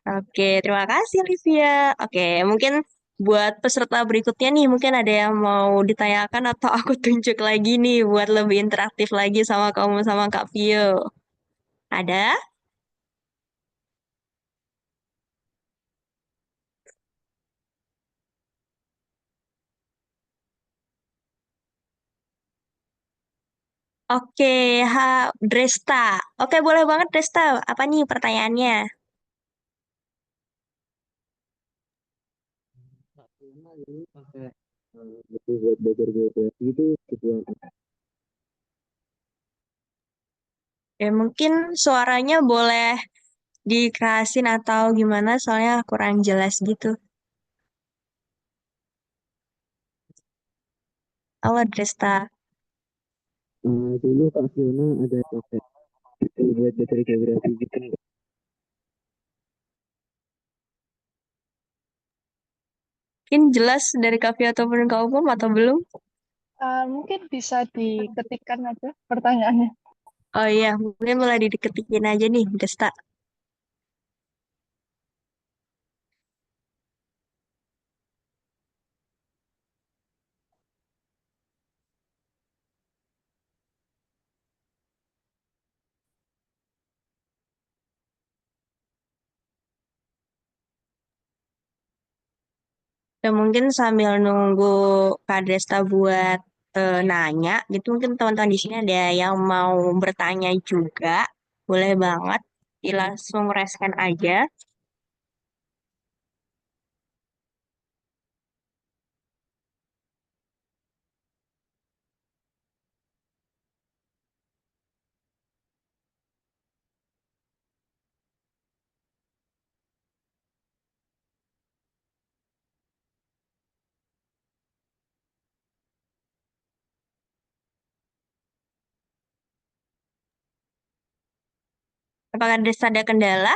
Oke, terima kasih Livia. Oke, mungkin buat peserta berikutnya nih, mungkin ada yang mau ditanyakan atau aku tunjuk lagi nih buat lebih interaktif lagi sama kamu sama Kak Vio. Ada? Oke, Dresta. Oke, boleh banget Dresta. Apa nih pertanyaannya? Karena dulu pakai buku buat belajar geografi itu tujuan apa? Ya, mungkin suaranya boleh dikerasin atau gimana, soalnya kurang jelas gitu. Halo Dresta. Dulu Kak Fiona ada pakai buku buat belajar geografi gitu nggak? Mungkin jelas dari Kak Vio ataupun Kak Umum atau belum? Mungkin bisa diketikkan aja pertanyaannya. Oh iya, mungkin boleh diketikin aja nih, Desta. Dan mungkin sambil nunggu Kak Desta buat nanya, gitu mungkin teman-teman di sini ada yang mau bertanya juga, boleh banget, langsung reskan aja. Apakah Desta ada kendala?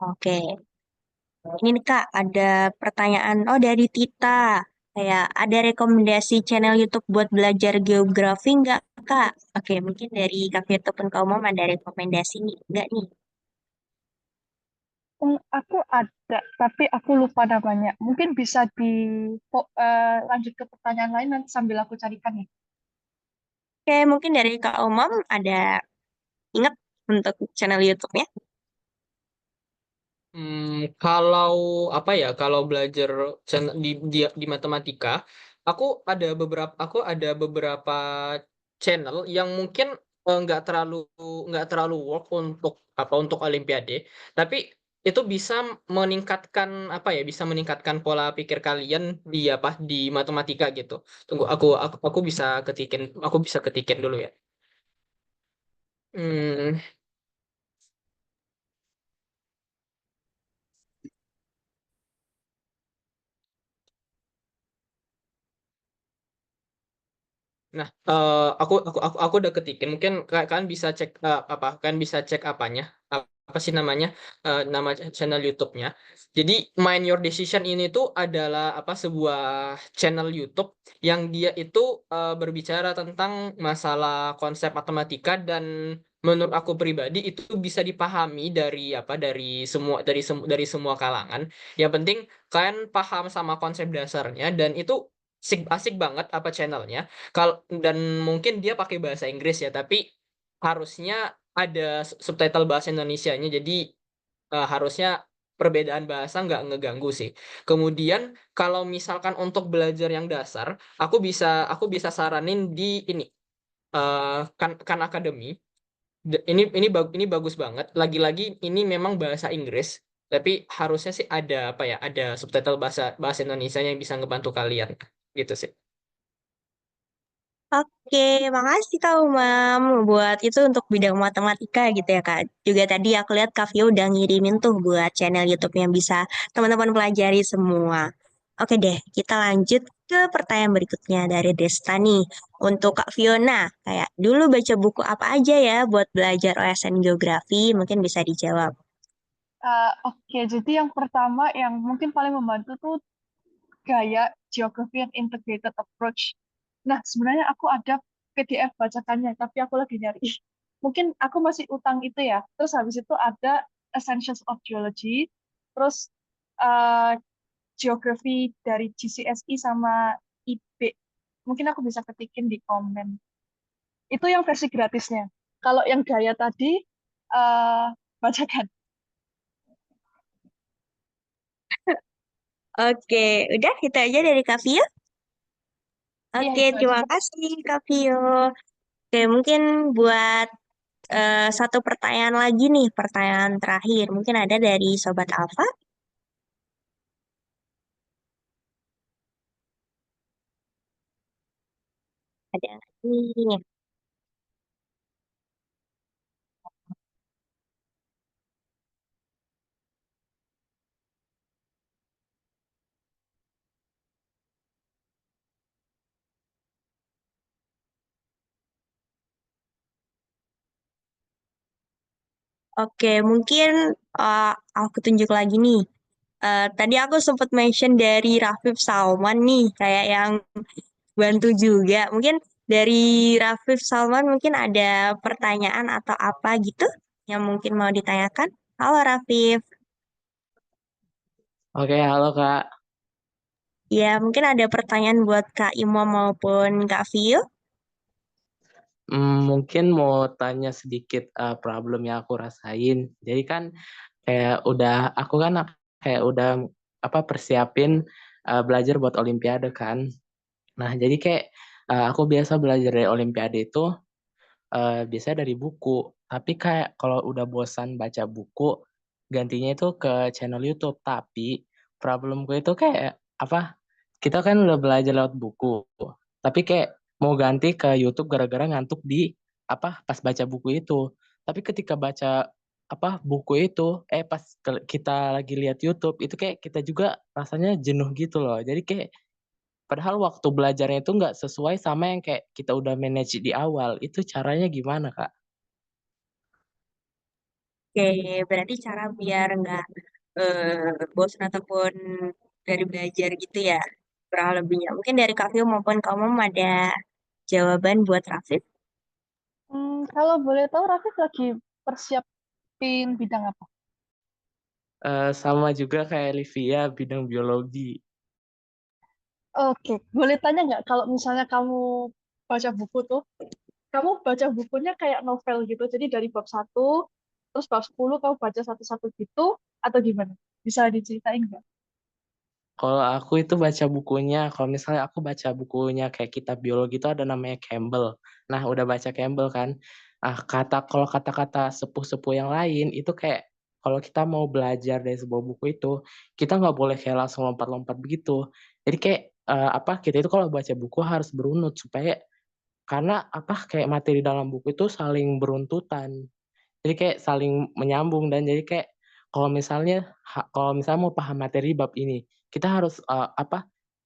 Oke, ini nih Kak, ada pertanyaan, oh dari Tita. Kayak ada rekomendasi channel YouTube buat belajar geografi nggak Kak? Oke, mungkin dari Kak Vito ataupun Kak Umum ada rekomendasi nih, nggak nih? Aku ada, tapi aku lupa namanya. Mungkin bisa lanjut ke pertanyaan lain nanti sambil aku carikan ya. Oke, mungkin dari Kak Umum ada ingat untuk channel YouTube-nya? Kalau apa ya, kalau belajar di matematika, aku ada beberapa channel yang mungkin nggak terlalu work untuk Olimpiade, tapi itu bisa meningkatkan apa ya, bisa meningkatkan pola pikir kalian di apa di matematika gitu. Tunggu, aku bisa ketikin dulu ya. Hmm, Nah, aku udah ketikin. Mungkin kalian bisa cek apa? Kalian bisa cek apanya? Apa sih namanya? Nama channel YouTube-nya. Jadi Mind Your Decision ini tuh adalah apa? Sebuah channel YouTube yang dia itu berbicara tentang masalah konsep matematika, dan menurut aku pribadi itu bisa dipahami dari apa? Dari semua kalangan. Yang penting kalian paham sama konsep dasarnya, dan itu asik asik banget apa channelnya. Dan mungkin dia pakai bahasa Inggris ya, tapi harusnya ada subtitle bahasa Indonesianya. Jadi harusnya perbedaan bahasa nggak ngeganggu sih. Kemudian kalau misalkan untuk belajar yang dasar, aku bisa saranin di ini, kan Academy. Ini bagus banget. Lagi-lagi ini memang bahasa Inggris, tapi harusnya sih ada apa ya? Ada subtitle bahasa bahasa Indonesia yang bisa ngebantu kalian gitu sih. Oke, makasih Kak Umam buat itu untuk bidang matematika gitu ya Kak. Juga tadi aku lihat Kak Vio udah ngirimin tuh buat channel YouTube yang bisa teman-teman pelajari semua. Oke deh, kita lanjut ke pertanyaan berikutnya dari Desta nih. Untuk Kak Fiona, kayak dulu baca buku apa aja ya buat belajar OSN Geografi? Mungkin bisa dijawab. Oke, jadi yang pertama yang mungkin paling membantu tuh gaya geography and integrated approach. Nah, sebenarnya aku ada PDF bacakannya, tapi aku lagi nyari. Mungkin aku masih utang itu ya. Terus habis itu ada Essentials of Geology, terus eh, geografi dari GCSE sama IB. Mungkin aku bisa ketikin di komen. Itu yang versi gratisnya. Kalau yang gaya tadi, bacakan. Oke, udah itu aja dari Kak Vio. Iya, Oke, itu aja. terima kasih Kak Vio. Oke, mungkin buat satu pertanyaan lagi nih, pertanyaan terakhir. Mungkin ada dari Sobat Alfa. Ada nih. Oke, mungkin uh, aku tunjuk lagi nih. Tadi aku sempat mention dari Rafif Salman nih, kayak yang bantu juga. Mungkin dari Rafif Salman mungkin ada pertanyaan atau apa gitu yang mungkin mau ditanyakan. Halo Rafif. Oke, halo Kak. Ya, mungkin ada pertanyaan buat Kak Imo maupun Kak Vio. Mungkin mau tanya sedikit problem yang aku rasain. Jadi kan aku kan kayak udah persiapin belajar buat Olimpiade kan. Nah, jadi kayak aku biasa belajar dari Olimpiade itu biasanya dari buku. Tapi kayak kalau udah bosan baca buku, gantinya itu ke channel YouTube. Tapi problemku itu kayak apa? Kita kan udah belajar lewat buku, tapi kayak mau ganti ke YouTube gara-gara ngantuk di pas baca buku itu. Tapi ketika baca buku itu, pas kita lagi lihat YouTube itu kayak kita juga rasanya jenuh gitu loh. Jadi kayak padahal waktu belajarnya itu nggak sesuai sama yang kayak kita udah manage di awal. Itu caranya gimana, Kak? Oke, berarti cara biar nggak bosan ataupun dari belajar gitu ya, kurang lebihnya. Mungkin dari Kak Vio maupun Kak Umum ada jawaban buat Rafif. Kalau boleh tahu, Rafif lagi persiapin bidang apa? Sama juga kayak Livia, bidang biologi. Oke, boleh tanya nggak kalau misalnya kamu baca buku tuh, kamu baca bukunya kayak novel gitu, jadi dari bab 1, terus bab 10 kamu baca satu-satu gitu, atau gimana? Bisa diceritain nggak? Kalau aku itu baca bukunya, kalau misalnya aku baca bukunya kayak kitab biologi itu ada namanya Campbell. Nah, udah baca Campbell kan. Kalau kata-kata sepuh-sepuh yang lain itu kayak kalau kita mau belajar dari sebuah buku itu, kita nggak boleh kayak langsung lompat-lompat begitu. Jadi kayak kita itu kalau baca buku harus berunut supaya karena kayak materi dalam buku itu saling beruntutan. Jadi kayak saling menyambung dan jadi kayak kalau misalnya mau paham materi bab ini, kita harus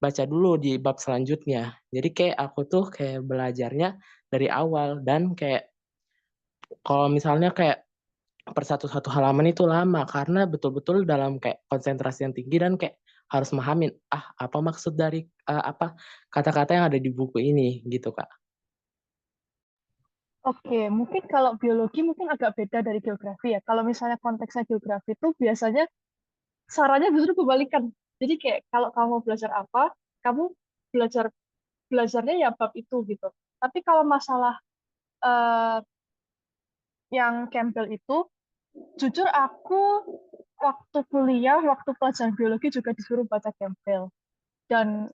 baca dulu di bab selanjutnya. Jadi kayak aku tuh kayak belajarnya dari awal dan kayak kalau misalnya kayak per satu-satu halaman itu lama karena betul-betul dalam kayak konsentrasi yang tinggi dan kayak harus memahami apa maksud dari kata-kata yang ada di buku ini gitu, Kak. Oke, mungkin kalau biologi mungkin agak beda dari geografi ya. Kalau misalnya konteksnya geografi itu biasanya sarannya justru kebalikan. Jadi kayak kalau kamu belajar apa, kamu belajar belajarnya ya bab itu gitu. Tapi kalau masalah eh, yang Campbell itu, jujur aku waktu kuliah, waktu pelajaran biologi juga disuruh baca Campbell. Dan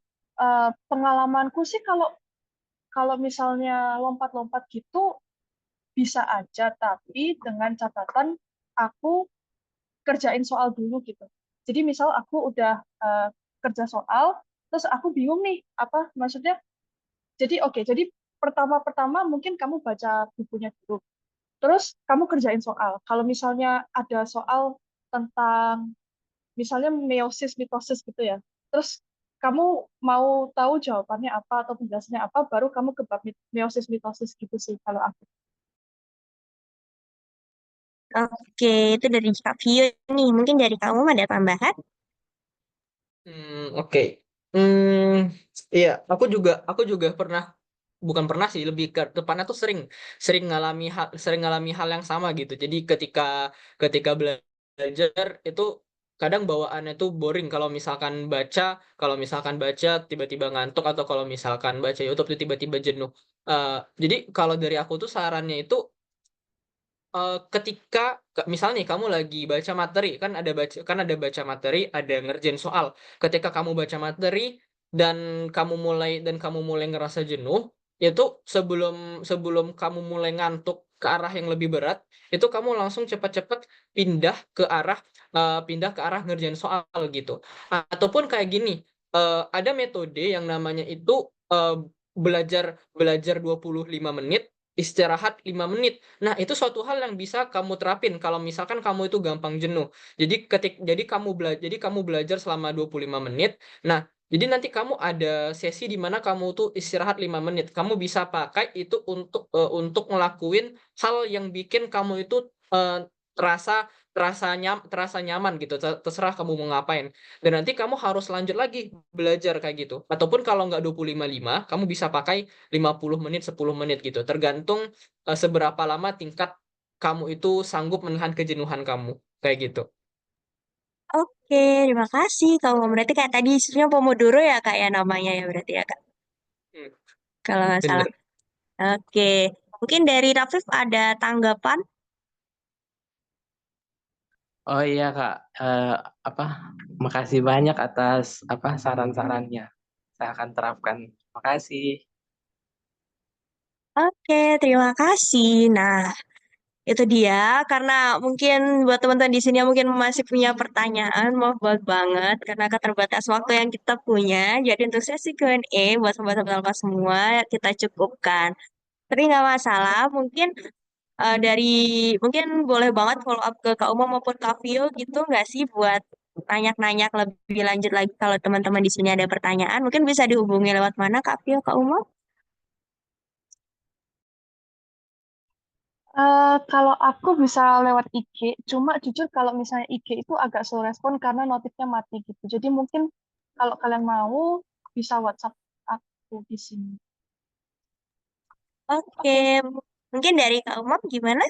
pengalamanku sih kalau kalau misalnya lompat-lompat gitu bisa aja, tapi dengan catatan aku kerjain soal dulu gitu. Jadi misal aku udah kerja soal, terus aku bingung nih apa maksudnya. Jadi oke, jadi pertama-pertama mungkin kamu baca bukunya dulu. Terus kamu kerjain soal. Kalau misalnya ada soal tentang misalnya meiosis, mitosis gitu ya. Terus kamu mau tahu jawabannya apa atau penjelasannya apa, baru kamu ke bab meiosis, mitosis gitu sih kalau aku. Oke, itu dari Kak Vio nih. Mungkin dari Kak Umum ada tambahan? Oke. Hmm, iya, aku juga pernah, bukan pernah sih, lebih ke depannya tuh sering sering ngalami hal yang sama gitu. Jadi ketika belajar itu kadang bawaannya tuh boring kalau misalkan baca tiba-tiba ngantuk, atau kalau misalkan baca YouTube tuh tiba-tiba jenuh. Jadi kalau dari aku tuh sarannya itu, ketika misal nih kamu lagi baca materi, kan ada baca materi, ada ngerjain soal. Ketika kamu baca materi dan kamu mulai ngerasa jenuh, itu sebelum sebelum kamu mulai ngantuk ke arah yang lebih berat, itu kamu langsung cepat-cepat pindah ke arah ngerjain soal gitu. Ataupun kayak gini, ada metode yang namanya itu, belajar belajar 25 menit, istirahat 5 menit. Nah, itu suatu hal yang bisa kamu terapin kalau misalkan kamu itu gampang jenuh. Jadi kamu belajar selama 25 menit. Nah, jadi nanti kamu ada sesi di mana kamu tuh istirahat 5 menit. Kamu bisa pakai itu untuk ngelakuin hal yang bikin kamu itu terasa terasa nyaman gitu. Terserah kamu mau ngapain. Dan nanti kamu harus lanjut lagi belajar kayak gitu. Ataupun kalau nggak 25-5, kamu bisa pakai 50 menit, 10 menit gitu. Tergantung seberapa lama tingkat kamu itu sanggup menahan kejenuhan kamu. Kayak gitu. Oke, terima kasih Kak Umam. Berarti kayak tadi istrinya Pomodoro ya Kak ya namanya ya berarti ya Kak. Hmm, Kalau nggak salah. bener. Oke. Mungkin dari Rafif ada tanggapan? Oh iya Kak, apa? Makasih banyak atas saran-sarannya. Saya akan terapkan. Makasih. Oke, terima kasih. Nah, itu dia, karena mungkin buat teman-teman di sini yang mungkin masih punya pertanyaan, maaf banget karena keterbatas waktu yang kita punya. Jadi untuk sesi Q&A buat sobat-sobat Alfa semua kita cukupkan. Tapi nggak masalah, dari mungkin boleh banget follow up ke Kak Uma maupun Kak Vio gitu nggak sih buat nanya-nanya lebih lanjut lagi kalau teman-teman di sini ada pertanyaan, mungkin bisa dihubungi lewat mana Kak Vio, Kak Uma? Kalau aku bisa lewat IG, cuma jujur kalau misalnya IG itu agak slow respon karena notifnya mati gitu. Jadi mungkin kalau kalian mau bisa WhatsApp aku di sini. Oke, Oke. mungkin dari Kak Uma gimana?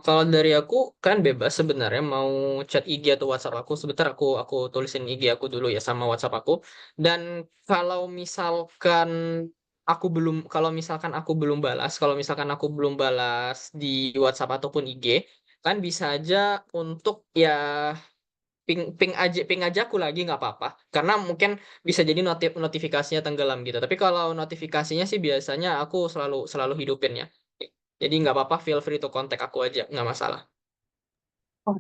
Kalau dari aku kan bebas sebenarnya mau chat IG atau WhatsApp aku. Sebentar, aku tulisin IG aku dulu ya sama WhatsApp aku. Dan kalau misalkan aku belum balas di WhatsApp ataupun IG, kan bisa aja untuk ya ping aja aku lagi, nggak apa-apa. Karena mungkin bisa jadi notifikasinya tenggelam gitu. Tapi kalau notifikasinya sih biasanya aku selalu selalu hidupin ya. Jadi nggak apa-apa, feel free to kontak aku aja, nggak masalah. Oh,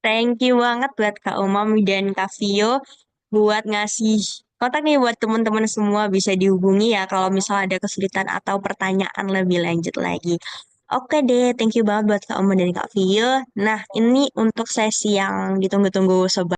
thank you banget buat Kak Umam dan Kak Vio buat ngasih kontak nih buat teman-teman semua bisa dihubungi ya kalau misalnya ada kesulitan atau pertanyaan lebih lanjut lagi. Oke deh, thank you banget buat Kak Umam dan Kak Vio. Nah, ini untuk sesi yang ditunggu-tunggu sobat.